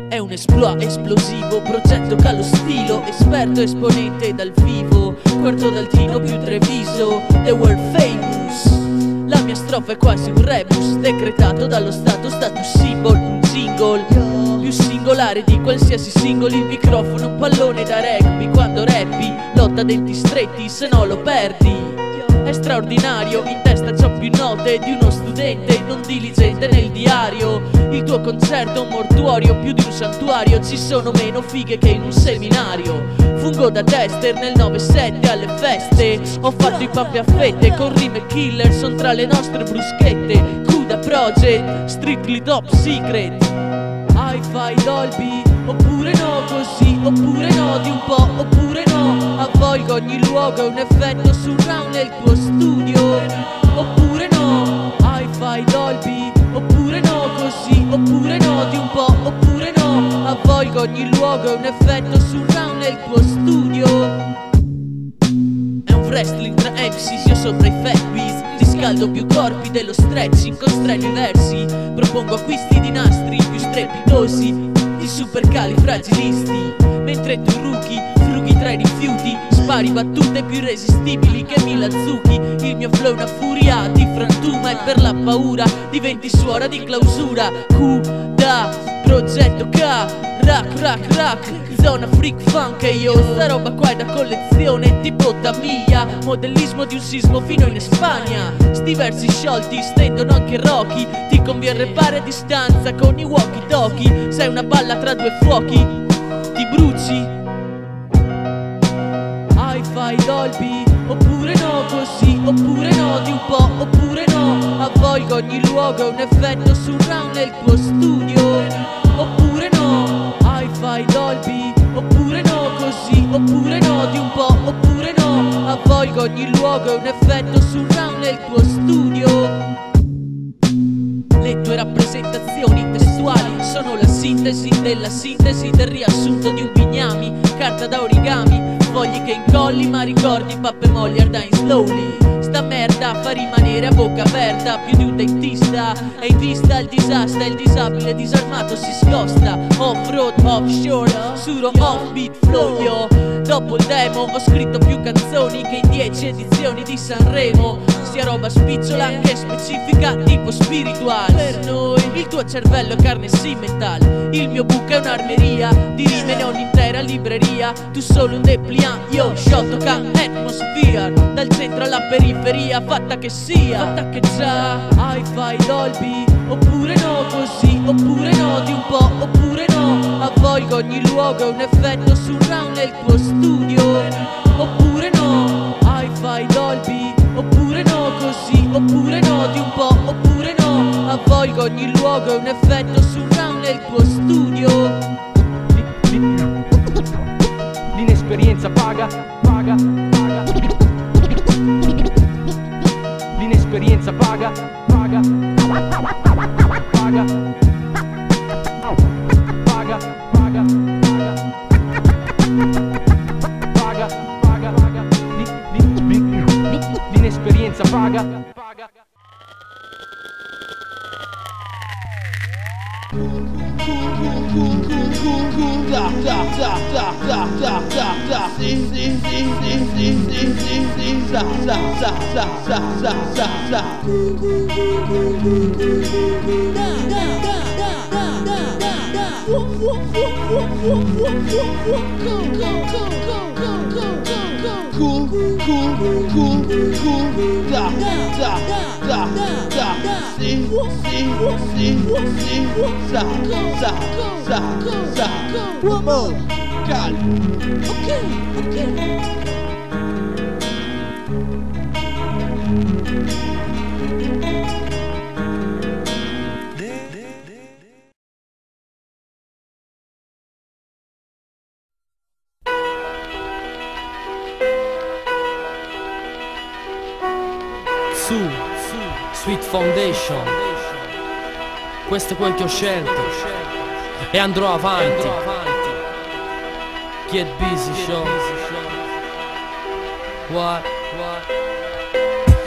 È un esplosivo, progetto callo stilo, esperto esponente dal vivo, quarto d'altino più Treviso, the world famous. La mia strofa è quasi un rebus, decretato dallo status symbol, un jingle più singolare di qualsiasi singolo. Il microfono un pallone da rugby, quando rappi lotta a denti stretti, se no lo perdi. È straordinario, in testa c'ho più note di uno studente non diligente nel diario. Il tuo concerto è un mortuorio, più di un santuario, ci sono meno fighe che in un seminario. Fungo da tester nel 9-7 alle feste, ho fatto i pappi a fette con rime killer, son tra le nostre bruschette. Cuda Project, strictly top secret. Hi-Fi Dolby, oppure no così, oppure no di un po', oppure no. Avvolgo ogni luogo, è un effetto surround nel tuo studio. Oppure no, Hi-Fi Dolby, oppure no così, oppure no di un po', oppure no. Avvolgo ogni luogo, è un effetto surround nel tuo studio. È un wrestling tra MCs, io sopra i fat beats. Riscaldo più corpi dello stretching con strani versi. Propongo acquisti di nastri più strepitosi di supercalifragilisti. Mentre tu rookie, frughi tra i rifiuti, spari battute più irresistibili che Milazuki. Il mio flow è una furia, ti frantuma e per la paura diventi suora di clausura. Q da progetto K, rack, zona freak funk. E io sta roba qua è da collezione tipo Tamiya, modellismo di un sismo fino in Spagna. Sti versi sciolti stendono anche Rocky, ti conviene repare a distanza con i walkie talkie. Sei una balla tra due fuochi, ti bruci. Hi-Fi Dolby, oppure no, così, oppure no, di un po', oppure no. Avvolgo ogni luogo, un effetto surround nel tuo studio, oppure no. Hi-Fi Dolby, oppure no, così, oppure no, di un po', oppure no. Avvolgo ogni luogo, un effetto surround nel tuo studio. Le tue rappresentazioni testuali sono la sintesi della sintesi del riassunto di un bignami, carta da origami, fogli che incolli ma ricordi pappe molli are dying slowly. Sta merda fa rimanere a bocca aperta più di un dentista, e in vista il disastro, il disabile disarmato si scosta. Off-road, offshore, suro off-beat flow yo. Dopo il demo ho scritto più canzoni che in 10 edizioni di Sanremo. Sia roba spicciola che specifica tipo spiritual. Per noi il tuo cervello è carne simmental, il mio book è un'armeria di rime, ne ho un'intera libreria. Tu solo un dépliant, io Shotokan atmosphere, dal centro alla periferia, fatta che sia, fatta che già. Hi-Fi Dolby, oppure no, così, oppure no, di un po', oppure no. Avvolgo ogni luogo, un effetto surround nel tuo studio, oppure no. Hi-Fi Dolby, oppure no, così, oppure no, di un po', oppure no. Avvolgo ogni luogo, un effetto surround nel tuo studio. L'inesperienza paga, paga, paga. L'inesperienza paga, paga, paga, paga, paga, paga, paga, paga, paga. L'inesperienza paga, paga. Su, Sweet Foundation, questo è quel che ho scelto e andrò avanti. Get busy show. What?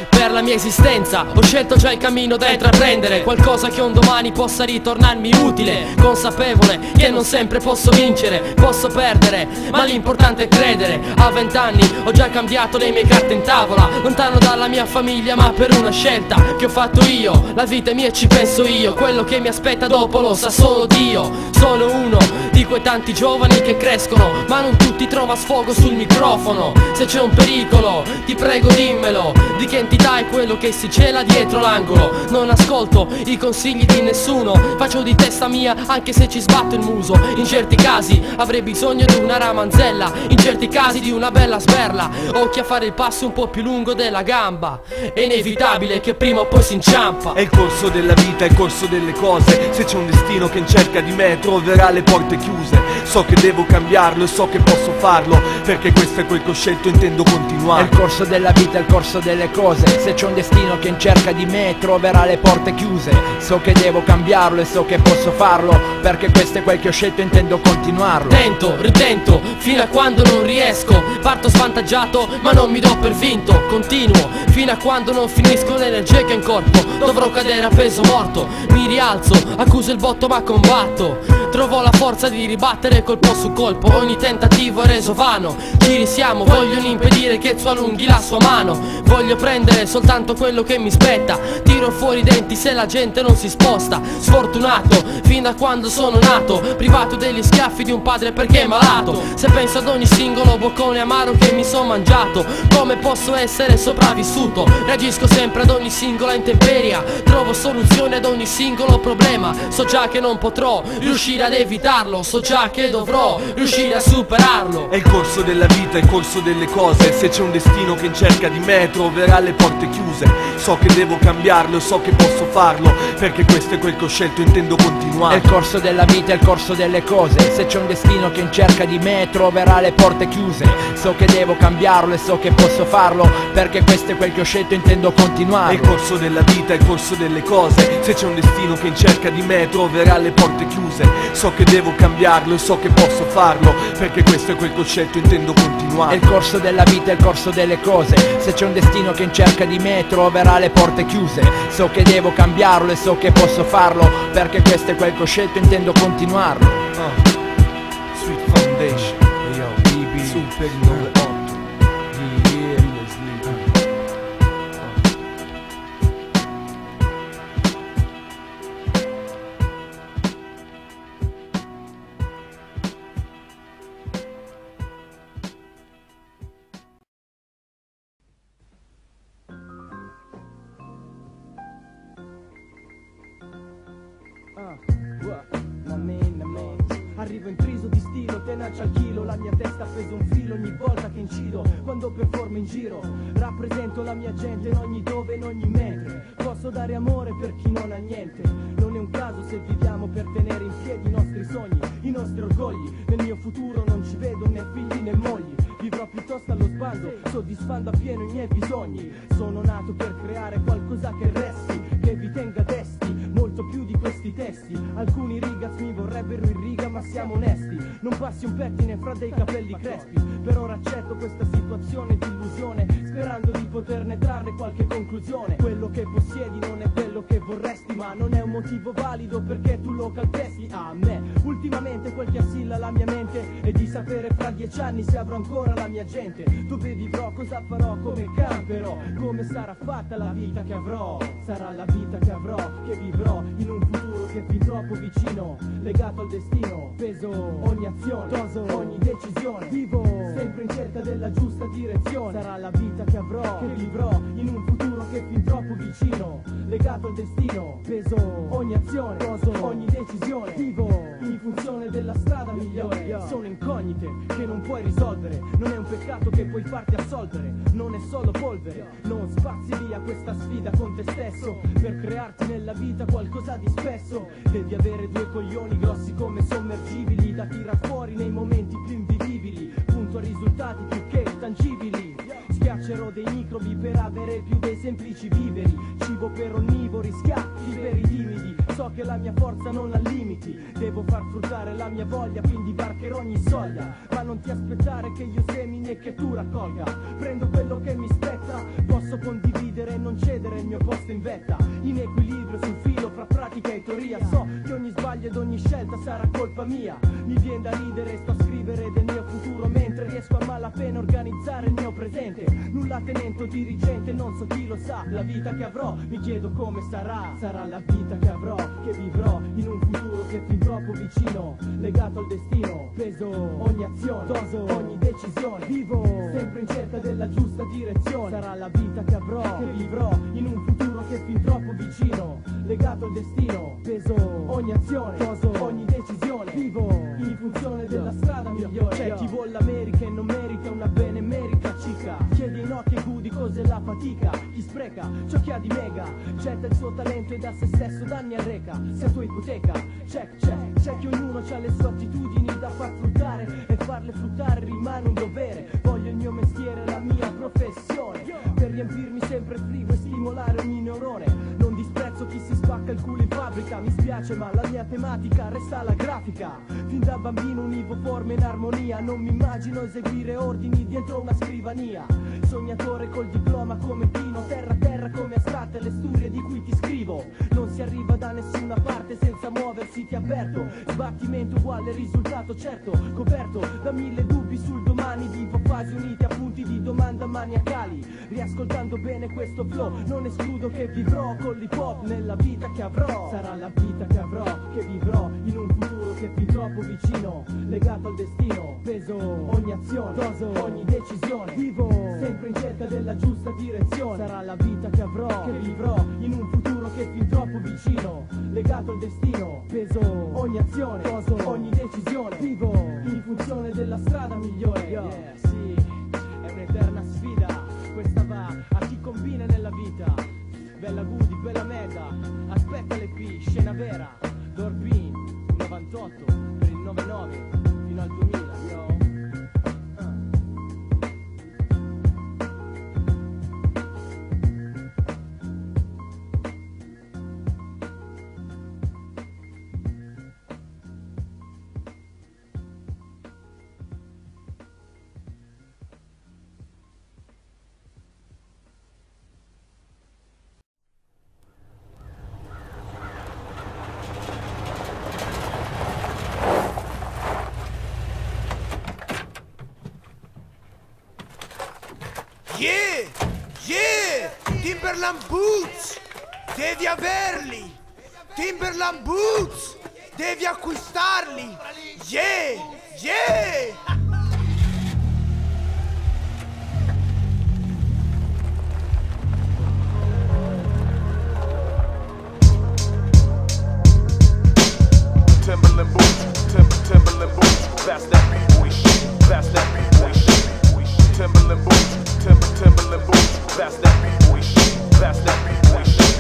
Per la mia esistenza ho scelto già il cammino da intraprendere, qualcosa che un domani possa ritornarmi utile, consapevole che non sempre posso vincere, posso perdere, ma l'importante è credere. A 20 anni ho già cambiato le mie carte in tavola, lontano dalla mia famiglia ma per una scelta che ho fatto io. La vita è mia e ci penso io, quello che mi aspetta dopo lo sa solo Dio. Sono uno di quei tanti giovani che crescono ma non tutti trova sfogo sul microfono. Se c'è un pericolo ti prego dimmelo, di che entità è quello che si cela dietro l'angolo. Non ascolto i consigli di nessuno, faccio di testa mia anche se ci sbatto il muso. In certi casi avrei bisogno di una ramanzella, in certi casi di una bella sberla. Occhi a fare il passo un po' più lungo della gamba, è inevitabile che prima o poi si inciampa. È il corso della vita, è il corso delle cose. Se c'è un destino che in cerca di me troverà le porte chiuse. So che devo cambiarlo e so che posso farlo, perché questo è quel che ho scelto e intendo continuare. È il corso della vita, è il corso delle cose. Se c'è un destino che in cerca di me troverà le porte chiuse. So che devo cambiarlo e so che posso farlo, perché questo è quel che ho scelto e intendo continuarlo. Tento, ritento, fino a quando non riesco. Parto svantaggiato ma non mi do per vinto. Continuo, fino a quando non finisco l'energia che ho in corpo. Dovrò cadere a peso morto. Mi rialzo, accuso il botto ma combatto. Trovo la forza di ribattere colpo su colpo. Ogni tentativo è reso vano. Ci risiamo, vogliono impedire che tu allunghi la sua mano. Voglio prendere soltanto quello che mi spetta. Tiro fuori i denti se la gente non si sposta. Sfortunato, fino a quando sono nato, privato degli schiaffi di un padre perché è malato. Se penso ad ogni singolo boccone amaro che mi son mangiato, come posso essere sopravvissuto? Reagisco sempre ad ogni singola intemperia, trovo soluzione ad ogni singolo problema. So già che non potrò riuscire riuscire ad evitarlo, so già che dovrò riuscire a superarlo. È il corso della vita, è il corso delle cose. Se c'è un destino che in cerca di me troverà le porte chiuse. So che devo cambiarlo e so che posso farlo, perché questo è quel che ho scelto, intendo continuare. È il corso della vita, è il corso delle cose. Se c'è un destino che in cerca di me troverà le porte chiuse. So che devo cambiarlo e so che posso farlo, perché questo è quel che ho scelto, intendo continuare. È il corso della vita, è il corso delle cose. Se c'è un destino che in cerca di me troverà le porte chiuse. So che devo cambiarlo e so che posso farlo, perché questo è quel che ho scelto, intendo continuare. È il corso della vita, è il corso delle cose. Se c'è un destino che in cerca di me troverà le porte chiuse. So che devo cambiarlo e so che posso farlo, perché questo è quel che ho scelto, intendo continuarlo. Sweet Foundation, hey yo, BB, Super 98. Arrivo intriso di stilo, tenace al chilo, la mia testa pesa un filo ogni volta che incido. Quando performo in giro, rappresento la mia gente in ogni dove, in ogni mentre. Posso dare amore per chi non ha niente. Non è un caso se viviamo per tenere in piedi i nostri sogni, i nostri orgogli. Nel mio futuro non ci vedo né figli né mogli. Vivrò piuttosto allo sbando, soddisfando appieno i miei bisogni. Sono nato per creare qualcosa che resti, che vi tenga desti, molto più di questi testi. Alcuni rigas mi vorrebbero in riga, ma siamo onesti. Non passi un pettine fra dei capelli crespi. Per ora accetto questa situazione di illusione, sperando di poterne trarre qualche conclusione. Quello che possiedi non è quello che vorresti, ma non è un motivo valido perché tu lo calpesti. A me ultimamente quel che assilla la mia mente è di sapere fra 10 anni se avrò ancora la mia gente. Dove vivrò, cosa farò, come camperò, come sarà fatta la vita che avrò. Sarà la vita che avrò, che vivrò in un futuro che è fin troppo vicino, legato al destino. Peso ogni azione, doso ogni decisione. Vivo sempre in cerca della giusta direzione. Sarà la vita che avrò, che vivrò in un futuro che è fin troppo vicino, legato al destino. Peso ogni azione, doso ogni decisione. Vivo in funzione della strada migliore. Sono incognite che non puoi risolvere, non è un peccato che puoi farti assolvere. Non è solo polvere, non spazi via questa sfida con te stesso. Per crearti nella vita qualcosa di spesso devi avere due coglioni grossi come sommergibili, da tirar fuori nei momenti più invivibili. Punto a risultati più che tangibili. Schiaccerò dei microbi per avere più dei semplici viveri. Cibo per onnivori, schiaffi per i timidi. So che la mia forza non ha limiti, devo far fruttare la mia voglia, quindi varcherò ogni soglia. Ma non ti aspettare che io semini e che tu raccolga. Prendo quello che mi spetta, posso condividere e non cedere il mio posto in vetta. In equilibrio sul filo fra pratica e teoria. So che ogni sbaglio ed ogni scelta sarà colpa mia. Mi viene da ridere, sto a scrivere del mio futuro mentre riesco a malapena organizzare il mio presente. Nulla tenento dirigente, non so chi lo sa. La vita che avrò, mi chiedo come sarà. Sarà la vita che avrò, che vivrò in un futuro che è fin troppo vicino, legato al destino. Peso ogni azione, doso ogni decisione. Vivo sempre in cerca della giusta direzione. Sarà la vita che avrò, che vivrò in un futuro che è fin troppo vicino, legato al destino. Peso ogni azione, doso ogni decisione. Vivo in funzione della strada migliore. C'è chi vuole l'America e non merita una benemerica cica. Chiede in occhi e gudi cos'è la fatica. Chi spreca ciò che ha di mega, getta il suo talento e da se stesso danni arreca. Sia tua ipoteca, check, check. C'è che ognuno ha le sue attitudini da far fruttare, e farle fruttare rimane un dovere. Voglio il mio mestiere, la mia professione, per riempirmi sempre frigo e stimolare ogni neurone. Non disprezzo chi si spacca il culo in fabbrica, mi spiace ma la mia tematica resta la grafica. Fin da bambino univo forme in armonia, non mi immagino eseguire ordini dietro una scrivania. Sognatore col diploma come Pino, terra terra come astratte le storie di cui ti scrivo. Non si arriva da nessuna parte senza muoversi ti avverto. Sbattimento uguale risultato certo, coperto da 1000 dubbi sul domani. Vivo fasi unite a punti di domanda maniacali, riascoltando bene questo flow. Non escludo che vivrò con l'hip hop nella vita che avrò. Sarà la vita che avrò, che vivrò in un futuro che è fin troppo vicino, legato al destino, peso ogni azione, doso ogni decisione, vivo sempre in cerca della giusta direzione, sarà la vita che avrò, che vivrò in un futuro che è fin troppo vicino, legato al destino, peso ogni azione, doso ogni decisione, vivo in funzione della strada migliore. Yeah, sì, è un'eterna sfida, questa va a chi combina nella vita. Bella Goody, bella meta, aspetta l'EP, scena vera, Dorbin, 98, per il 99, fino al 2000, yo. Yeah, yeah, Timberland Boots, devi averli, Timberland Boots, devi acquistarli, yeah, yeah. Timberland boots, Timberland boots, that's that beat we shit, that's that beat we shit. Timberland boots, Timberland boots, that's that beat we shit, that's that beat we shit.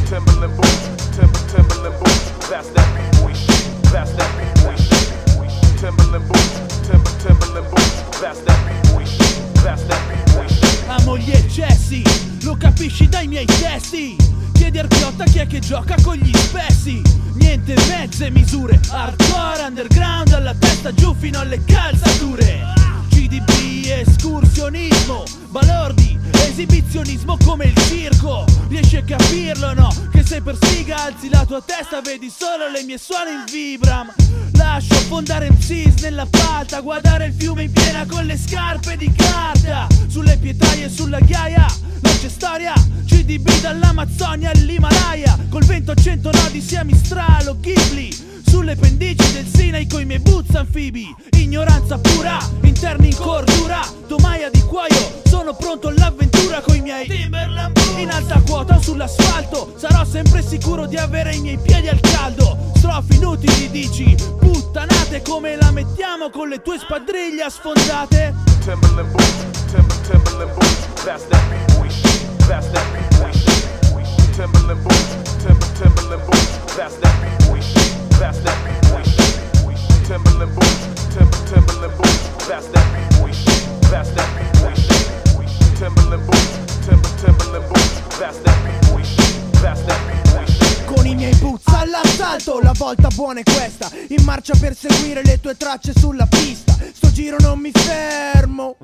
Timberland boots, Timberland boots, that's that beat we shit, that's that beat we shit. Timberland boots, Timberland boots, that's that beat we shit, that's that beat we shit. Amo gli eccessi, lo capisci dai miei testi. Chiedi Archiotta chi è che gioca con gli spessi. Niente mezze misure, hardcore underground dalla testa giù fino alle calzature. CDB, escursionismo, balordi, esibizionismo come il circo. Riesci a capirlo no? Che se per sfiga alzi la tua testa vedi solo le mie suone in vibram. Lascio affondare MCs nella palta, guardare il fiume in piena con le scarpe di carta. Sulle pietraie e sulla ghiaia non c'è storia, CDB dall'Amazzonia all'Himalaya. Col vento a 100 nodi sia Mistral o Ghibli. Sulle pendici del Sinai coi miei boots anfibi. Ignoranza pura, interni in cordura. Tomaia di cuoio, sono pronto all'avventura coi miei Timberland boots. In alta quota o sull'asfalto, sarò sempre sicuro di avere i miei piedi al caldo. Strofi inutili dici, puttanate come la mettiamo con le tue spadriglie sfondate. Timberland boots, Timberland boots, that's that beat we shit, that's that beat we shit. Timberland boots, Timberland boots, that's that beat we shit, that's that beat we shit. Timberland boots, Timberland boots, that's that beat we shit, that's that beat we shit. Timberland boots, Timberland boots, that's that beat we shit, that's that beat we shit. Con i miei boots all'assalto, la volta buona è questa. In marcia per seguire le tue tracce sulla pista. Sto giro non mi fermo,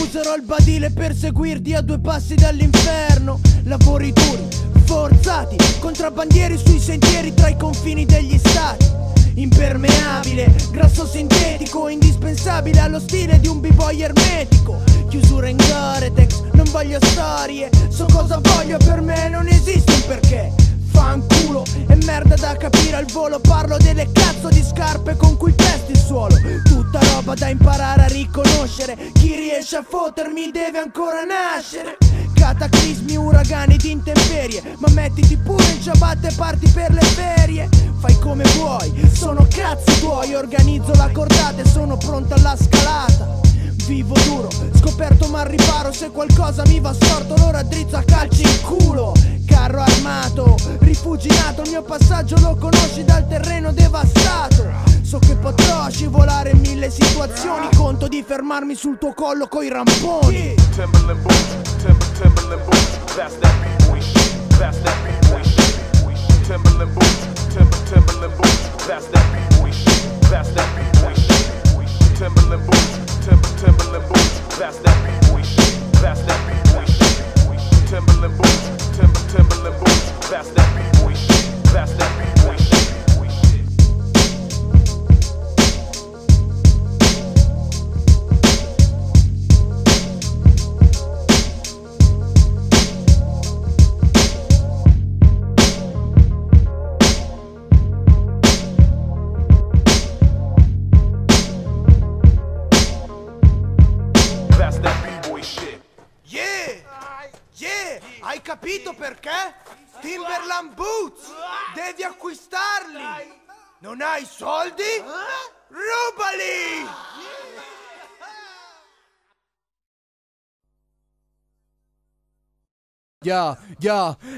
userò il badile per seguirti a 2 passi dall'inferno. Lavori duri, forzati, contrabbandieri sui sentieri tra i confini degli stati. Impermeabile, grasso sintetico, indispensabile allo stile di un b-boy ermetico. Chiusura in Gore-Tex, non voglio storie, so cosa voglio, per me non esiste un perché. Fanculo, è merda da capire al volo, parlo delle cazzo di scarpe con cui pesti il suolo. Tutta roba da imparare a riconoscere, chi riesce a fottermi deve ancora nascere. Cataclismi, uragani di intemperie, ma mettiti pure in ciabatte e parti per le ferie. Fai come vuoi, sono cazzi tuoi, organizzo la cordata e sono pronta alla scalata. Vivo duro, scoperto ma al riparo, se qualcosa mi va storto lo raddrizzo a calci in culo. Carro armato, rifuginato, il mio passaggio lo conosci dal terreno devastato. So che potrò scivolare in 1000 situazioni, conto di fermarmi sul tuo collo coi ramponi. Timberland boots, Timberland boots, that's that beat we shit, that's that beat we shit. Timberland boots, Timberland boots, that's that beat we shit, that's that beat we shit. Timberland boots, Timberland boots, that's that beat we shit, that's that beat we shit. Timberland boots, Timberland boots, that's that beat we shit, that's that beat we shit. capito perché? Timberland Boots! Devi acquistarli! Non hai soldi? Rubali!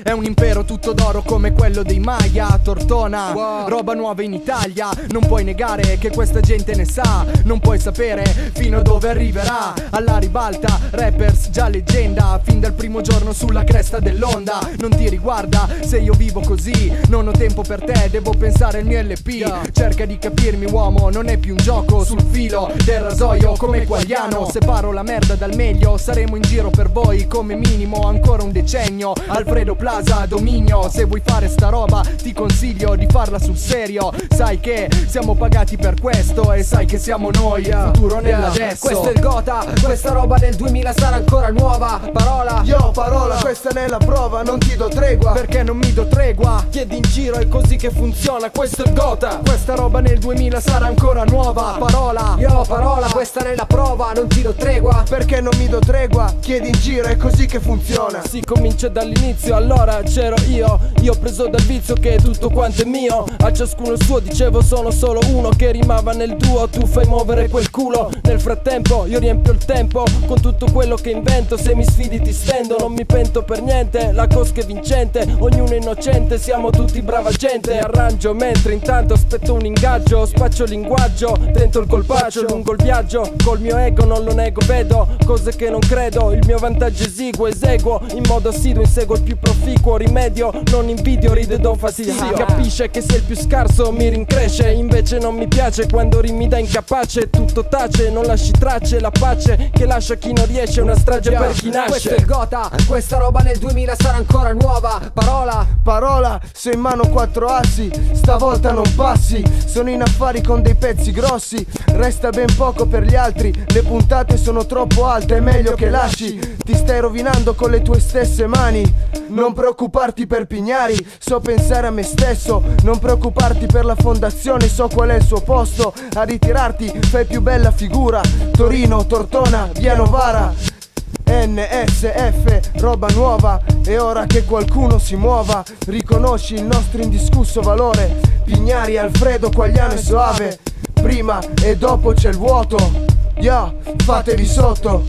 È un impero tutto d'oro come quello dei Maya. Tortona, roba nuova in Italia. Non puoi negare che questa gente ne sa. Non puoi sapere fino a dove arriverà. Alla ribalta, rappers già leggenda. Fin dal primo giorno sulla cresta dell'onda. Non ti riguarda se io vivo così. Non ho tempo per te, devo pensare al mio LP. Cerca di capirmi uomo, non è più un gioco. Sul filo del rasoio come Quagliano. Separo la merda dal meglio. Saremo in giro per voi come minimo ancora un decennio. Alfredo Plaza, dominio. Se vuoi fare sta roba ti consiglio di farla sul serio. Sai che siamo pagati per questo e sai che siamo noi il futuro nell'adesso. Questo è il Gotha, questa roba nel 2000 sarà ancora nuova. Parola, parola, questa ne è la prova, non ti do tregua. Perché non mi do tregua? Chiedi in giro, è così che funziona. Questo è il Gotha, questa roba nel 2000 sarà ancora nuova. Parola, parola, questa ne è la prova, non ti do tregua. Perché non mi do tregua? Chiedi in giro, è così che funziona. Si comincia dall'inizio, allora c'ero io ho preso dal vizio che tutto quanto è mio. A ciascuno il suo, dicevo sono solo uno che rimava nel duo. Tu fai muovere quel culo, nel frattempo io riempio il tempo con tutto quello che invento. Se mi sfidi ti stendo, non mi pento per niente. La cosca è vincente, ognuno è innocente. Siamo tutti brava gente. Arrangio mentre intanto aspetto un ingaggio. Spaccio il linguaggio, tento il colpaccio. Lungo il viaggio, col mio ego non lo nego. Vedo cose che non credo, il mio vantaggio esiguo. Eseguo in modo assiduo, inseguo il più proficuo rimedio. Non invidio, ride do fastidio. Si capisce che sei il più scarso, mi rincresce. Invece non mi piace quando rimi da incapace. Tutto tace, non lasci tracce. La pace che lascia chi non riesce è una strage per chi nasce. Questo è il Gotha, questa roba nel 2000 sarà ancora nuova. Parola, se in mano 4 assi, stavolta non passi. Sono in affari con dei pezzi grossi. Resta ben poco per gli altri. Le puntate sono troppo alte, è meglio che lasci. Ti stai rovinando con le tue stesse mani. Non preoccuparti per Pignari, so pensare a me stesso. Non preoccuparti per la fondazione, so qual è il suo posto. A ritirarti fai più bella figura. Torino, Tortona, via Novara. NSF, roba nuova. È ora che qualcuno si muova. Riconosci il nostro indiscusso valore. Pignari, Alfredo, Quagliano e Soave. Prima e dopo c'è il vuoto. Fatevi sotto,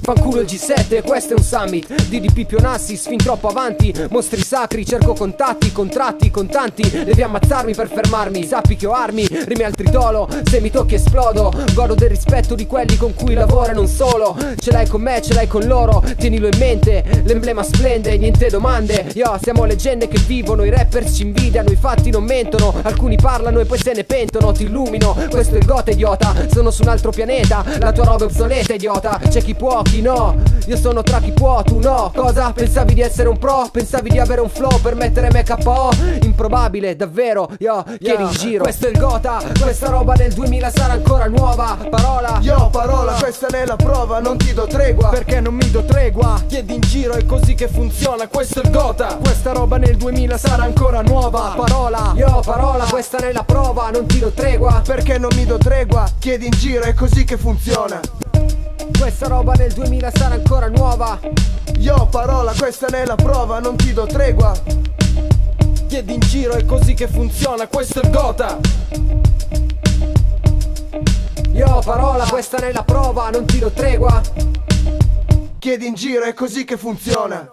Fanculo il G7, questo è un summit. DDP Pionassis, fin troppo avanti. Mostri sacri, cerco contatti, contratti, contanti. Devi ammazzarmi per fermarmi. Sappi che ho armi, rimi al tritolo. Se mi tocchi esplodo. Godo del rispetto di quelli con cui lavoro e non solo. Ce l'hai con me, ce l'hai con loro. Tienilo in mente, l'emblema splende, niente domande. Siamo leggende che vivono. I rappers ci invidiano, i fatti non mentono. Alcuni parlano e poi se ne pentono. Ti illumino, questo è il Gotha, idiota. Sono su un altro pianeta, la tua roba è obsoleta, idiota. C'è chi può, chi no. Io sono tra chi può, tu no. Cosa? Pensavi di essere un pro? Pensavi di avere un flow per mettere me KO? Improbabile, davvero. Chiedi in giro. Questo è il Gotha, questa roba nel 2000 sarà ancora nuova. Parola, questa ne è la prova, non ti do tregua. Perché non mi do tregua? Chiedi in giro, è così che funziona. Questo è il Gotha, questa roba nel 2000 sarà ancora nuova. Parola, questa ne è la prova, non ti do tregua. Perché non mi do tregua? Chiedi in giro, è così che funziona. Questa roba nel 2000 sarà ancora nuova. Parola, questa ne è la prova, non ti do tregua. Chiedi in giro, è così che funziona. Questo è il Gotha. Parola, questa ne è la prova, non ti do tregua. Chiedi in giro, è così che funziona.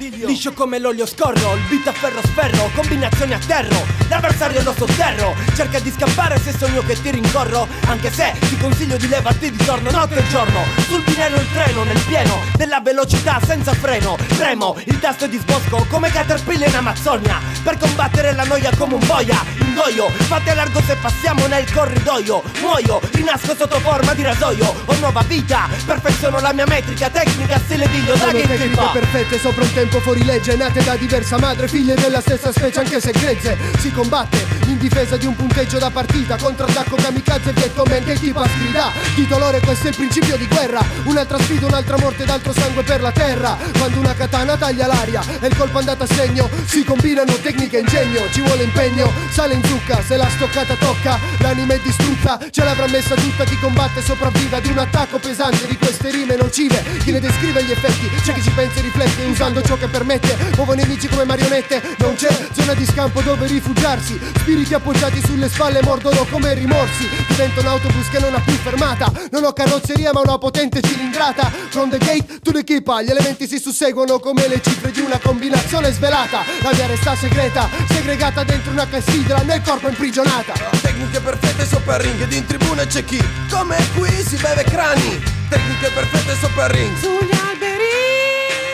liscio come l'olio scorro, il beat a ferro sferro, combinazioni a terro, l'avversario lo sotterro, cerca di scappare se sogno che ti rincorro, anche se ti consiglio di levarti di torno notte e giorno, sul binello il treno nel pieno della velocità senza freno, tremo il tasto di sbosco come Caterpillar in Amazzonia, per combattere la noia come un boia, ingoio, fate largo se passiamo nel corridoio, muoio, rinasco sotto forma di rasoio, ho nuova vita, perfeziono la mia metrica, tecnica, stile video, da che tecniche perfette sopra un tempo fuori legge, nate da diversa madre, figlie della stessa specie anche se grezze. Si combatte in difesa di un punteggio da partita, contrattacco kamikaze, Vietcong che tipo sgrida. Di dolore questo è il principio di guerra, un'altra sfida, un'altra morte d'altro sangue per la terra. Quando una katana taglia l'aria e il colpo andato a segno, si combinano tecnica e ingegno, ci vuole impegno, sale in zucca, se la stoccata tocca, l'anima è distrutta, ce l'avrà messa tutta, chi combatte sopravvive ad un attacco pesante di queste rime nocive, chi ne descrive gli effetti, c'è chi ci pensa e riflette usando ciò che permette, muovo nemici come marionette, non c'è zona di scampo dove rifugiarsi, spiriti appoggiati sulle spalle mordono come rimorsi, divento un autobus che non ha più fermata, non ho carrozzeria ma una potente cilindrata, from the gate to the keepa, gli elementi si susseguono come le cifre di una combinazione svelata, la mia resta segreta, segregata dentro una clessidra, nel corpo imprigionata. Tecniche perfette sopra ring ed in tribuna c'è chi, come qui si beve crani, tecniche perfette sopra ring, sugli alberi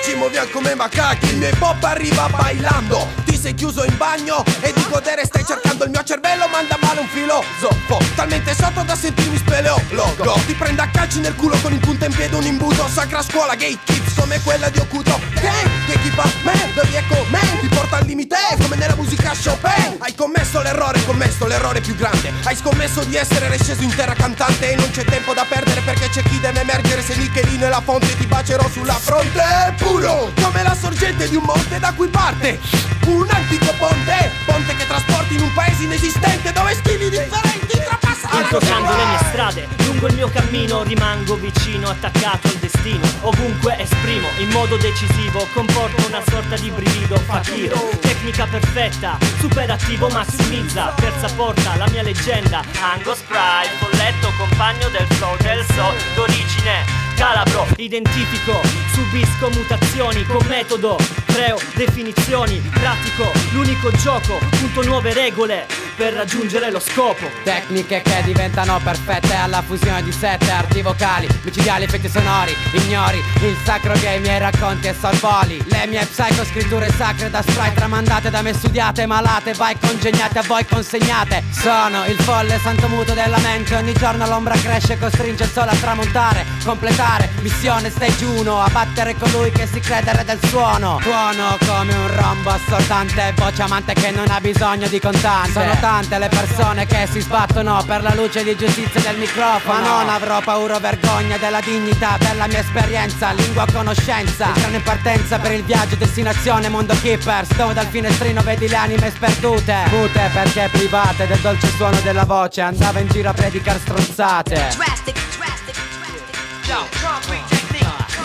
ci muoviamo come macachi, il mio hip hop arriva bailando, ti sei chiuso in bagno e di godere stai cercando, il mio cervello manda male un filosofo, talmente sotto da sentirmi speleologo, ti prendo a calci nel culo con in punta in piede un imbuto, sacra scuola gate kids come quella di Okuto, che equipa me, bevi e con me, ti porta al limite come nella musica Chopin, hai commesso l'errore più grande, hai scommesso di essere resceso in terra cantante e non c'è tempo da perdere perché c'è chi deve emergere, se Michelino è la fonte ti bacerò sulla fronte, puro come la sorgente di un monte da cui parte un antico ponte che trasporti in un paese inesistente dove stili differenti trapassano. Incontrando le mie strade, lungo il mio cammino rimango vicino, attaccato al destino, ovunque esprimo in modo decisivo, comporto una sorta di brivido fakiro, tecnica perfetta, super attivo massimizza, terza porta, la mia leggenda, Angus Pride, folletto, compagno del flow del soul, d'origine calabro, identifico, subisco mutazioni con metodo, creo definizioni, pratico l'unico gioco, punto nuove regole per raggiungere lo scopo. Tecniche che diventano perfette alla fusione di sette arti vocali, micidiali effetti sonori, ignori il sacro che i miei racconti e salvoli, le mie psicoscritture sacre da sprite tramandate da me, studiate, malate, vai congegnate a voi consegnate. Sono il folle santo muto della mente, ogni giorno l'ombra cresce, costringe il sole a tramontare, completare missione stage 1, abbattere colui che si crede re del suono. Tuono come un rombo assordante, voce amante che non ha bisogno di contante. Sono tante le persone che si sbattono per la luce di giustizia del microfono, ma non avrò paura o vergogna della dignità della mia esperienza, lingua conoscenza, il treno in partenza per il viaggio destinazione mondo keepers, dove dal finestrino vedi le anime sperdute, mute perché private del dolce suono della voce, andava in giro a predicar stronzate.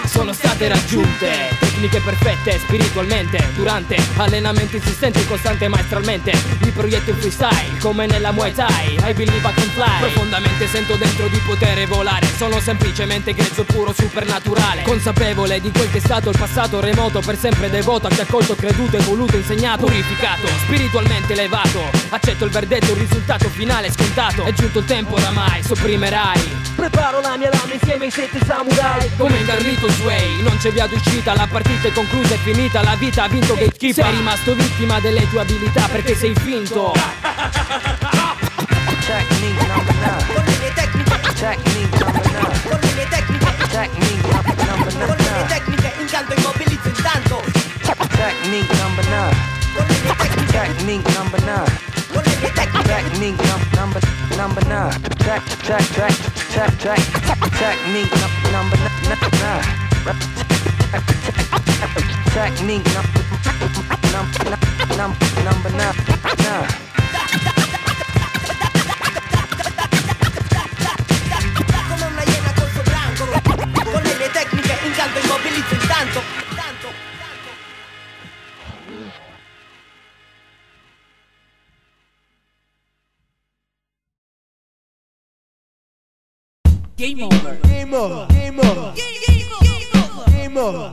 Sono state raggiunte tecniche perfette spiritualmente durante allenamenti insistenti, costante e maestralmente. Mi proietto in freestyle come nella Muay Thai, I believe I can fly. Profondamente sento dentro di poter volare, sono semplicemente grezzo puro supernaturale, consapevole di quel che è stato il passato remoto, per sempre devoto a chi ha accolto, creduto, evoluto, insegnato, purificato, spiritualmente elevato. Accetto il verdetto, il risultato finale scontato. È giunto il tempo oramai, sopprimerai. Preparo la mia lama insieme ai 7 samurai. Come in Carlito Sway, non c'è via d'uscita, la partita è conclusa, è finita, la vita ha vinto Gatekeeper. Sei rimasto vittima delle tue abilità perché sei finto. Technique number 9. Con le tecniche. Technique number 9. Con le tecniche. Technique number 9. Con le tecniche incanto immobilizzo intanto. Technique number 9. Con le tecniche. Technique number 9. Con le tecniche. Technique number 9. Technique number 9. Technique number 9. Come una iena col suo branco, con le tecniche incanto immobilizzo intanto. Game over. Game over. Game over. Game over. Game over.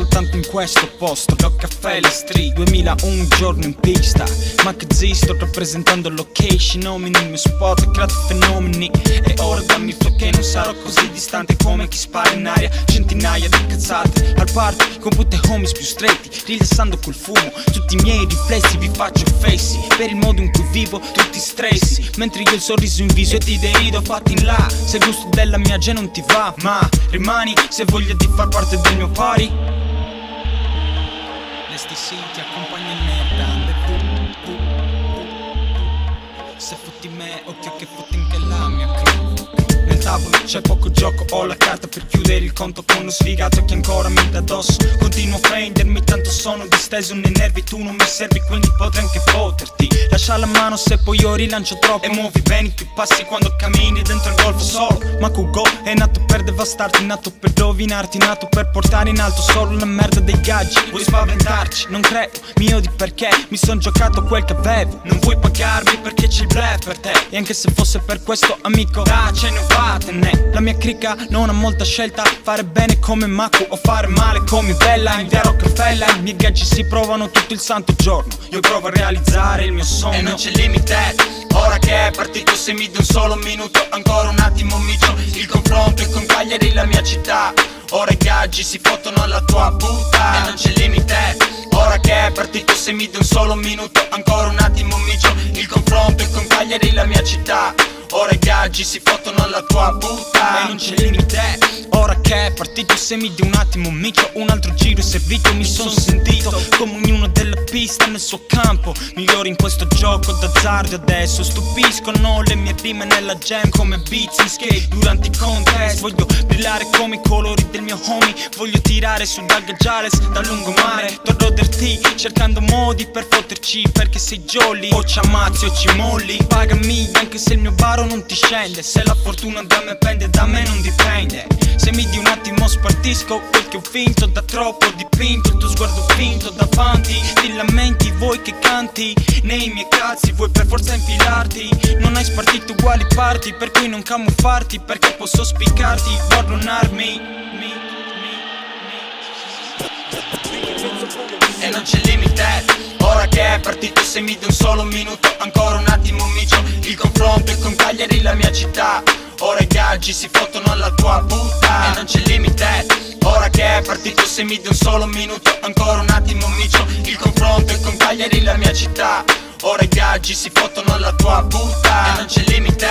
soltanto in questo posto. Lo caffè, le street, 2001 giorno in pista. Ma che zi, sto rappresentando location, nomini, il mio spot, ho creato fenomeni. E ora dammi flow che non sarò così distante come chi spara in aria centinaia di cazzate. Al party con putte homies più stretti, rilassando col fumo tutti i miei riflessi. Vi faccio fessi per il modo in cui vivo, tutti stressi, mentre io il sorriso in viso e ti derido fatti in là. Se il gusto della mia gente non ti va, ma rimani se voglia di far parte del mio party. L'STC ti accompagna in merda. Se fotti me, occhio che fotti anche la mia crew. Nel tavolo c'è poco gioco, ho la carta per chiudere il conto con uno sfigato che ancora mi dà addosso. Continuo a prendermi, tanto sono disteso nei nervi, tu non mi servi quindi potrei anche fotterti. Lascia la mano se poi io rilancio troppo e muovi bene i tuoi passi quando cammini dentro il golfo solo. Ma Kugo è nato per devastarti, nato per rovinarti, nato per portare in alto solo la merda dei gaggi. Vuoi spaventarci? Non credo, mi odi perché mi son giocato quel che avevo. Non vuoi pagarmi perché c'è il bluff per te. E anche se fosse per questo amico, ce ne vattene. La mia cricca non ha molta scelta, fare bene come Maku o fare male come Bella. In via Rockefeller i miei gaggi si provano tutto il santo giorno. Io provo a realizzare il mio sogno e non c'è limite. Ora che è partito, se mi dai un solo minuto, ancora un attimo micio il confronto e con Cagliari la mia città. Ora i gaggi si fottono alla tua puta e non c'è limite. Ora che è partito, se mi dai un solo minuto, ancora un attimo micio il confronto e con Cagliari la mia città. Ora i gaggi si fottono alla tua puta e non c'è limite. Ora che è partito, se mi dai un attimo micio, un altro giro è servito. Mi son sentito come ognuno della pista nel suo campo, migliore in questo gioco d'azzardo. Adesso stupiscono le mie rime nella jam come beats in skate durante i contest. Voglio brillare come i colori del mio homie, voglio tirare su Daga Jales dal lungomare. Torno del T cercando modi per fotterci perché sei jolly. O ci ammazzi o ci molli, pagami anche se il mio baro non ti scende. Se la fortuna da me pende, da me non dipende. Se mi di un attimo spartisco quel che ho vinto, da troppo dipinto il tuo sguardo finto davanti. Ti lamenti, vuoi che canti nei miei cazzi, vuoi per forza infilarti. Non hai spartito uguali parti, per cui non camuffarti, perché posso spiccarti, perdonarmi. E non c'è limite. Ora che è partito, se mi dai un solo minuto, ancora un attimo micio il confronto e con Cagliari la mia città. Ora i gaggi si fottono alla tua puta e non c'è limite. Ora che è partito, se mi dai un solo minuto, ancora un attimo micio il confronto e con Cagliari la mia città. Ora i gaggi si fottono alla tua puta e non c'è limite.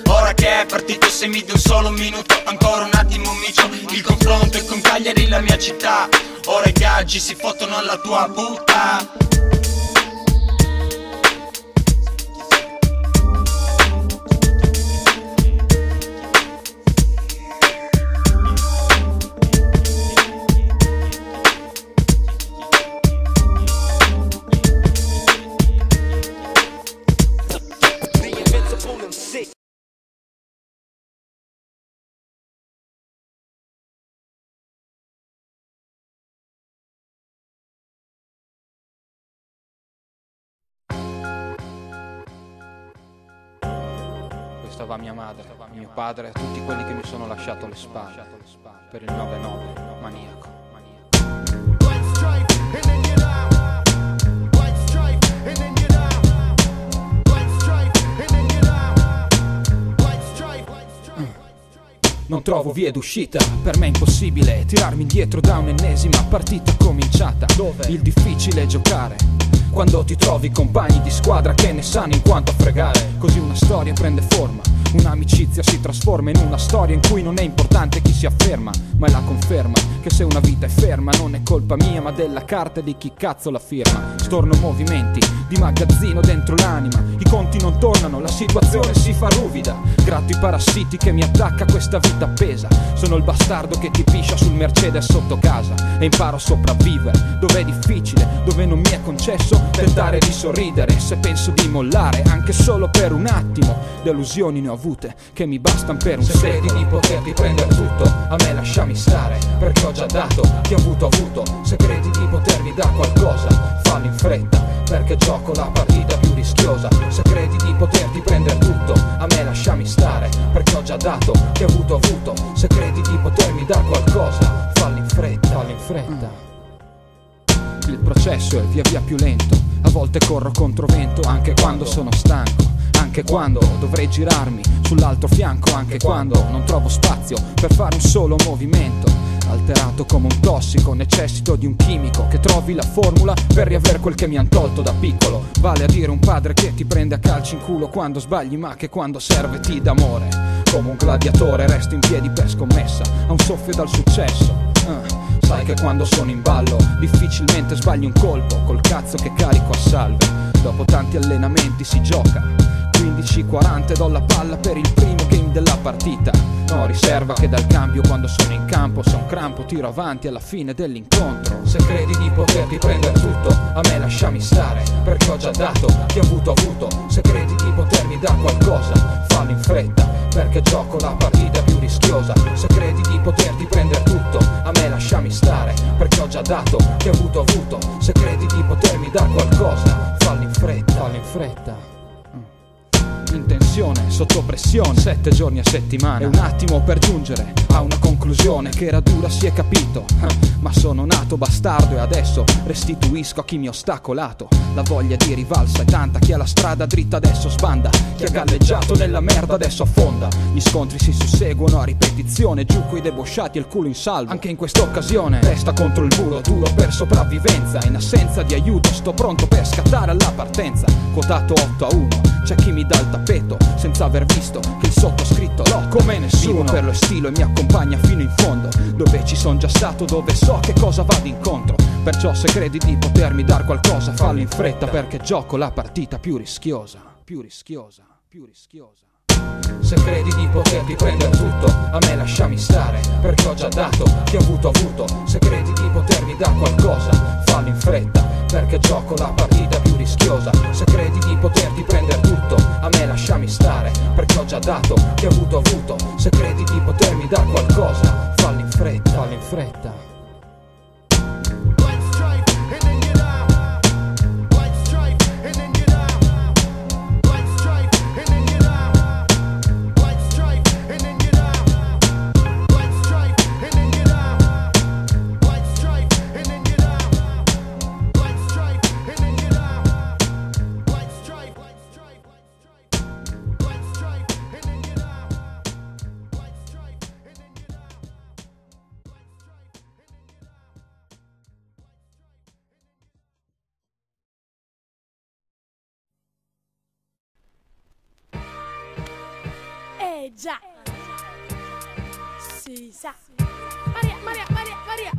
Ora che è partito, se mi dai un solo minuto, ancora un attimo micio il confronto e con Cagliari la mia città. Ora i gaggi si fottono alla tua puta. Questa va mia madre, mio padre, a tutti quelli che mi sono lasciato alle spalle. Per il 9-9, maniaco. Non trovo vie d'uscita, per me è impossibile tirarmi indietro da un'ennesima partita cominciata. Dove? Il difficile è giocare quando ti trovi compagni di squadra che ne sanno in quanto a fregare. Così una storia prende forma, un'amicizia si trasforma in una storia in cui non è importante chi si afferma, ma è la conferma che se una vita è ferma non è colpa mia ma della carta di chi cazzo la firma. Storno movimenti di magazzino dentro l'anima, i conti non tornano, la situazione si fa ruvida. Gratto i parassiti che mi attacca questa vita appesa. Sono il bastardo che ti piscia sul Mercedes sotto casa e imparo a sopravvivere dove è difficile, dove non mi è concesso tentare di sorridere. Se penso di mollare anche solo per un attimo, delusioni ne ho avute che mi bastano per un secolo. Se credi di poterti prendere tutto, a me lasciami stare, perché ho già dato, chi ha avuto avuto. Se credi di potermi dar qualcosa, fallo in fretta, perché gioco la partita più rischiosa. Se credi di poterti prendere tutto, a me lasciami stare, perché ho già dato, chi ha avuto avuto. Se credi di potermi dar qualcosa, fallo in fretta, fallo in fretta. il processo è via via più lento. A volte corro controvento anche quando sono stanco, anche quando dovrei girarmi sull'altro fianco, anche quando non trovo spazio per fare un solo movimento. Alterato come un tossico, necessito di un chimico che trovi la formula per riaver quel che mi han tolto da piccolo. Vale a dire un padre che ti prende a calci in culo quando sbagli, ma che quando serve ti dà amore. Come un gladiatore resto in piedi per scommessa, a un soffio dal successo. Sai che quando sono in ballo difficilmente sbagli un colpo, col cazzo che carico a salve. Dopo tanti allenamenti si gioca 15-40 e do la palla per il primo game della partita. No riserva che dal cambio quando sono in campo, se un crampo tiro avanti alla fine dell'incontro. Se credi di poterti prendere tutto, a me lasciami stare, perché ho già dato, chi ha avuto avuto. Se credi di potermi dar qualcosa, fallo in fretta, perché gioco la partita più rischiosa. Se credi di poterti prendere tutto, a me lasciami stare, perché ho già dato, chi ha avuto avuto. Se credi di potermi dar qualcosa, fallo in fretta, fallo in fretta. In tensione, sotto pressione, 7 giorni a settimana. È un attimo per giungere a una conclusione che era dura, si è capito. Ma sono nato bastardo e adesso restituisco a chi mi ha ostacolato. La voglia di rivalsa è tanta, chi ha la strada dritta adesso sbanda, chi ha galleggiato nella merda adesso affonda. Gli scontri si susseguono a ripetizione, giù coi debosciati e il culo in salvo. Anche in quest'occasione testa contro il muro, duro per sopravvivenza. In assenza di aiuto sto pronto per scattare alla partenza. Quotato 8-1, c'è chi mi dà il tappeto senza aver visto che il sottoscritto l'ho come nessuno. Vivo per lo stilo e mi accompagna fino in fondo, dove ci son già stato, dove so che cosa vado incontro. Perciò se credi di potermi dar qualcosa, fallo in fretta, perché gioco la partita più rischiosa, più rischiosa, più rischiosa. Se credi di poterti prendere tutto, a me lasciami stare, perché ho già dato, chi ha avuto avuto. Se credi di potermi dar qualcosa, fallo in fretta, perché gioco la partita più rischiosa. Se credi di poterti prendere tutto, a me lasciami stare, perché ho già dato, chi ha avuto avuto. Se credi di potermi dar qualcosa, fallo in fretta, fallo in fretta. Già, si sa. Maria.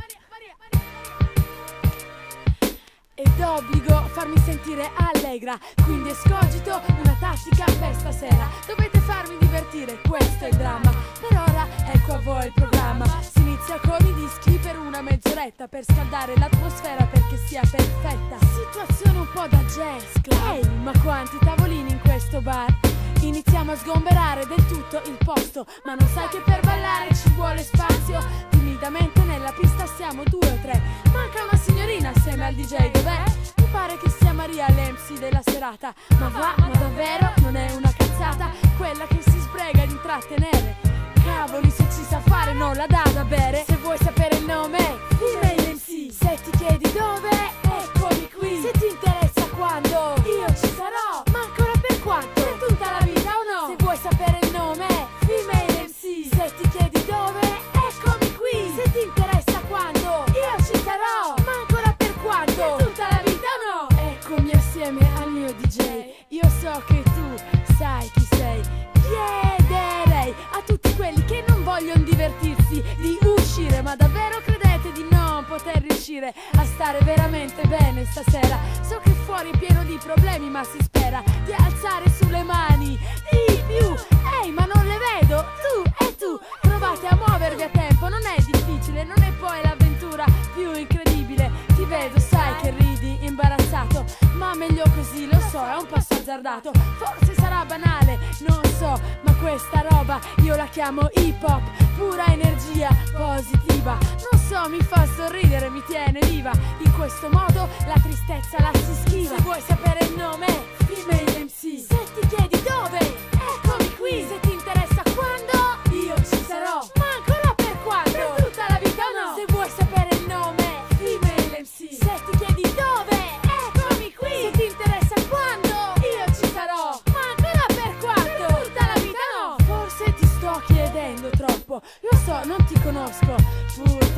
Ed obbligo farmi sentire allegra, quindi escogito una tattica per stasera. Dovete farmi divertire, questo è il dramma. Per ora ecco a voi il programma. Si inizia con i dischi per una mezz'oretta, per scaldare l'atmosfera perché sia perfetta. Situazione un po' da jazz club. Ehi, ma quanti tavolini in questo bar? Iniziamo a sgomberare del tutto il posto, ma non sai che per ballare ci vuole spazio. Timidamente nella pista siamo 2 o 3, manca una signorina assieme al DJ, dov'è? Mi pare che sia Maria l'MC della serata. Ma va, ma davvero non è una cazzata quella che si sbrega di intrattenere. Cavoli, se ci sa fare non la dà da bere. Se vuoi sapere il nome, Female MC. Se ti chiedi dove, eccomi qui. Se ti interessa quando, io ci sarò. Ma ancora per quanto? Per tutta la vita o no? Se vuoi sapere il nome, Female MC. Se ti chiedi dove, eccomi qui. Se ti interessa quando, io ci sarò. Ma ancora per quanto? Per tutta la vita o no? Eccomi assieme al mio DJ. Io so che tu sai chi sei. Chiederei a tutti quelli che non vogliono divertirsi di uscire, ma davvero credete di non poter riuscire a stare veramente bene stasera? So che fuori è pieno di problemi, ma si spera di alzare sulle mani di più. Ehi, ma non le vedo, tu e tu. Provate a muovervi a tempo, non è difficile, non è poi l'avventura più incredibile. Ti vedo, sai che ridi imbarazzato, ma meglio così, lo so, è un passo azzardato. Forse sarà banale, non so, ma questa roba io la chiamo hip hop, pura energia positiva. Non so, mi fa sorridere, mi tiene viva. In questo modo la tristezza la si schiva. Se vuoi sapere il nome, Female MC. Se ti chiedi dove, eccomi qui. Se ti interessa quando, io ci sarò. Ma ancora per quando? Per tutta la vita o no? Se vuoi sapere il nome, Female MC. Se ti chiedi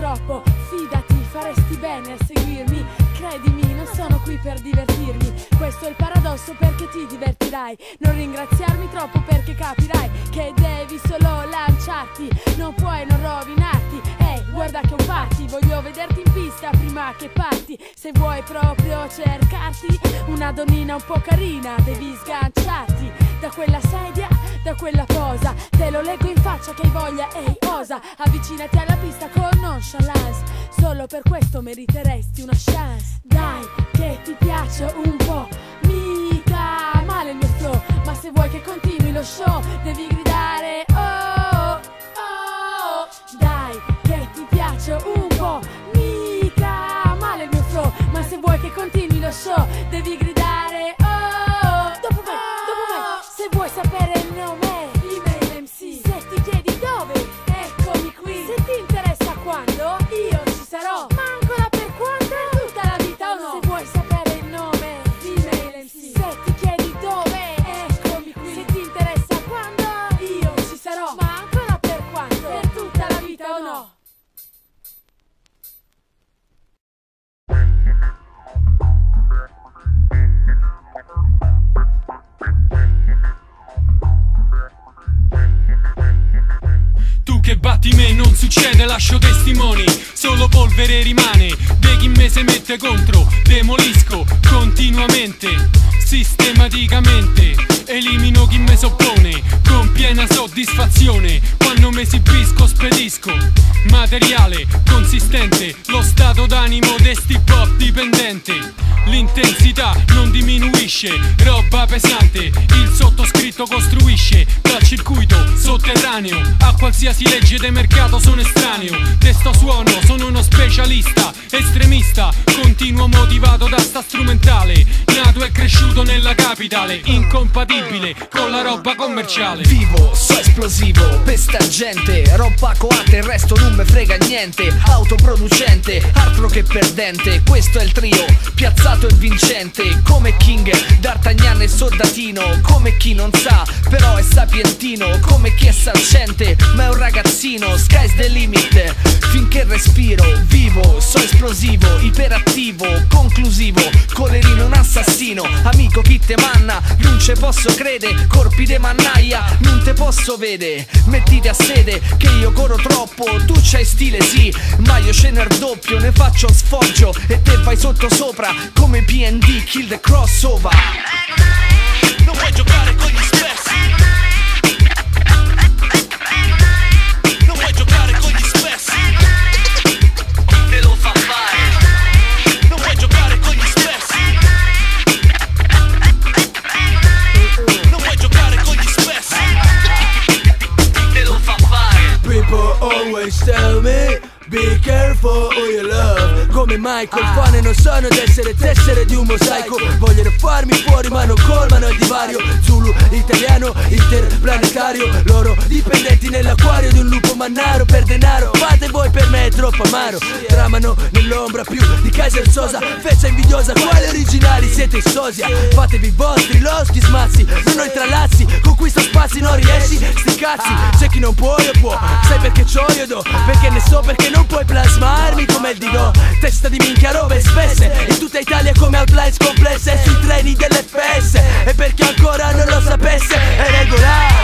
troppo, fidati, faresti bene a seguirmi. Credimi, non sono qui per divertirmi. Questo è il paradosso, perché ti divertirai. Non ringraziarmi troppo, perché capirai che devi solo lanciarti, non puoi non rovinarti. Ehi, guarda che un party, voglio vederti in pista prima che parti. Se vuoi proprio cercarti una donnina un po' carina, devi sganciarti da quella sedia, da quella posa. Te lo leggo in faccia che hai voglia, ehi, osa. Avvicinati alla pista con nonchalance, solo per questo meriteresti una chance. Dai, che ti piace un po', mica male il mio flow, ma se vuoi che continui lo show devi gridare oh, oh. Dai, che ti piace un po', mica male il mio flow, ma se vuoi che continui lo show devi gridare oh. Dopo me, se vuoi sapere il nome, email MC. Se ti chiedi dove, eccomi qui. Se ti interessa quando, io ci sarò. Ma ancora per quanto? Per tutta la vita o no? Se vuoi sapere il nome, email MC. Se ti chiedi dove, eccomi qui. Se ti interessa quando, io ci sarò. Ma ancora per quanto? Per tutta la vita o no? Tu che batti me non succede, lascio testimoni, solo polvere rimane. De chi me se mette contro, demolisco continuamente, sistematicamente. Elimino chi me soppone, con piena soddisfazione. Quando me esibisco spedisco materiale consistente, lo stato d'animo de sti pop dipendente. L'intensità non diminuisce, roba pesante, il sottoscritto costruisce. Dal circuito sotterraneo a qualsiasi legge de mercato sono estraneo. Testo suono, sono uno specialista, estremista, continuo motivato da sta strumentale. Nato e cresciuto nella capitale, incompatibile con la roba commerciale. Vivo, so esplosivo, pesta gente, roba coate, il resto non me frega niente. Autoproducente, altro che perdente, questo è il trio, piazzato e vincente. Come King, D'Artagnan e Soldatino, come chi non sa, però è sapientino. Come chi è saccente, ma è un ragazzino. Sky's the limit, finché respiro. Vivo, so esplosivo, iperattivo, conclusivo, colerino un assassino. Amico chi te manna, non ce posso crede, corpi de mannaia, non te posso vede. Mettiti a sede, che io corro troppo, tu c'hai stile sì, ma io ce n'è doppio, ne faccio sfoggio e te vai sotto sopra, come PND, kill the crossover. Non puoi giocare con gli spessi, non puoi giocare con gli spessi, te lo fa fare. Non puoi giocare con gli spessi, non puoi giocare con gli spessi, te lo fa fare. People always tell me be careful who you love. Come Michael, fane non sono d'essere tessere di un mosaico. Vogliono farmi fuori ma non colmano il divario. Zulu, italiano, interplanetario. Loro dipendenti nell'acquario di un lupo mannaro. Per denaro, fate voi per me è troppo amaro. Tramano nell'ombra più di Kaiser Sosa. Feccia invidiosa, quali originali siete sosia. Fatevi i vostri loschi smazzi, non ho i tralazzi. Conquista spazi, non riesci, sti cazzi. C'è chi non può, io può. Sai perché c'ho io do, perché ne so, perché non puoi plasmarmi come il Digo. Testa di minchia, robe spesse in tutta Italia come outlines complesse sui treni dell'FS. E per chi ancora non lo sapesse è regolare.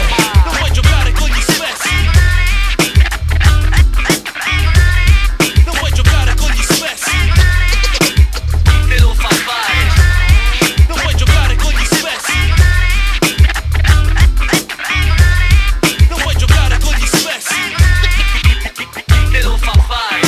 Non puoi giocare con gli spessi, non puoi giocare con gli spessi, te lo fa fare. Non puoi giocare con gli spessi, non puoi giocare con gli spessi, te lo fa fare.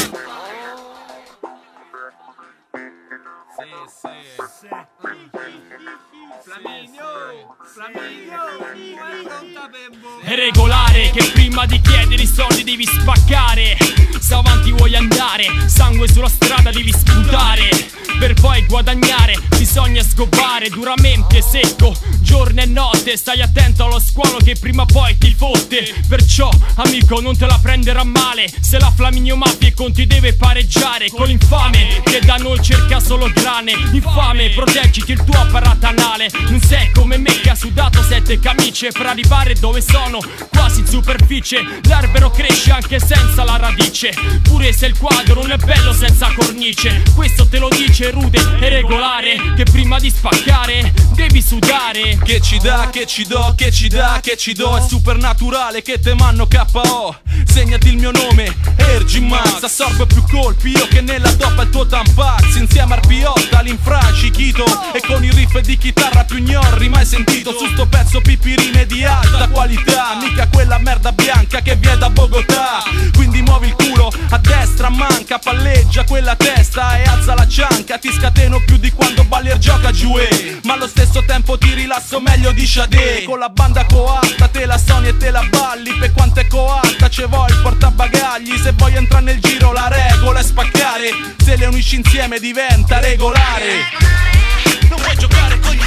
È regolare che prima di chiedere i soldi devi spaccare. Se avanti vuoi andare, sangue sulla strada devi sputare. Per poi guadagnare bisogna sgobbare duramente secco, giorno e notte. Stai attento allo squalo che prima o poi ti fotte. Perciò amico non te la prenderà male se la Flaminio Mafia e Conti deve pareggiare con l'infame che da noi cerca solo grane. Infame, proteggiti il tuo apparato anale. Non sei come me che ha sudato 7 camicie per arrivare dove sono, quasi in superficie. L'albero cresce anche senza la radice, pure se il quadro non è bello senza cornice. Questo te lo dice rude e regolare, che prima di spaccare devi sudare. Che ci dà, che ci do, che ci dà, che ci do. È supernaturale che te manno KO. Segnati il mio nome, Ergimax. Assorbe più colpi io che nella dopa il tuo Tampax. Insieme a Arpiotta, l'infraci, Chito, e con il riff di chitarra più gnorri mai sentito. Su sto pezzo pipirine di alta qualità, mica quella merda bianca che viene da Bogotà. Quindi muovi il culo a destra, manca, palleggia quella testa e alza la cianca. Ti scateno più di quando balli e gioca giù, ma allo stesso tempo ti rilasso meglio di Sade. Con la banda coatta te la suoni e te la balli. Per quanto è coatta ce vuoi il portabagagli. Se vuoi entrare nel giro la regola è spaccare, se le unisci insieme diventa regolare. Non puoi giocare con gli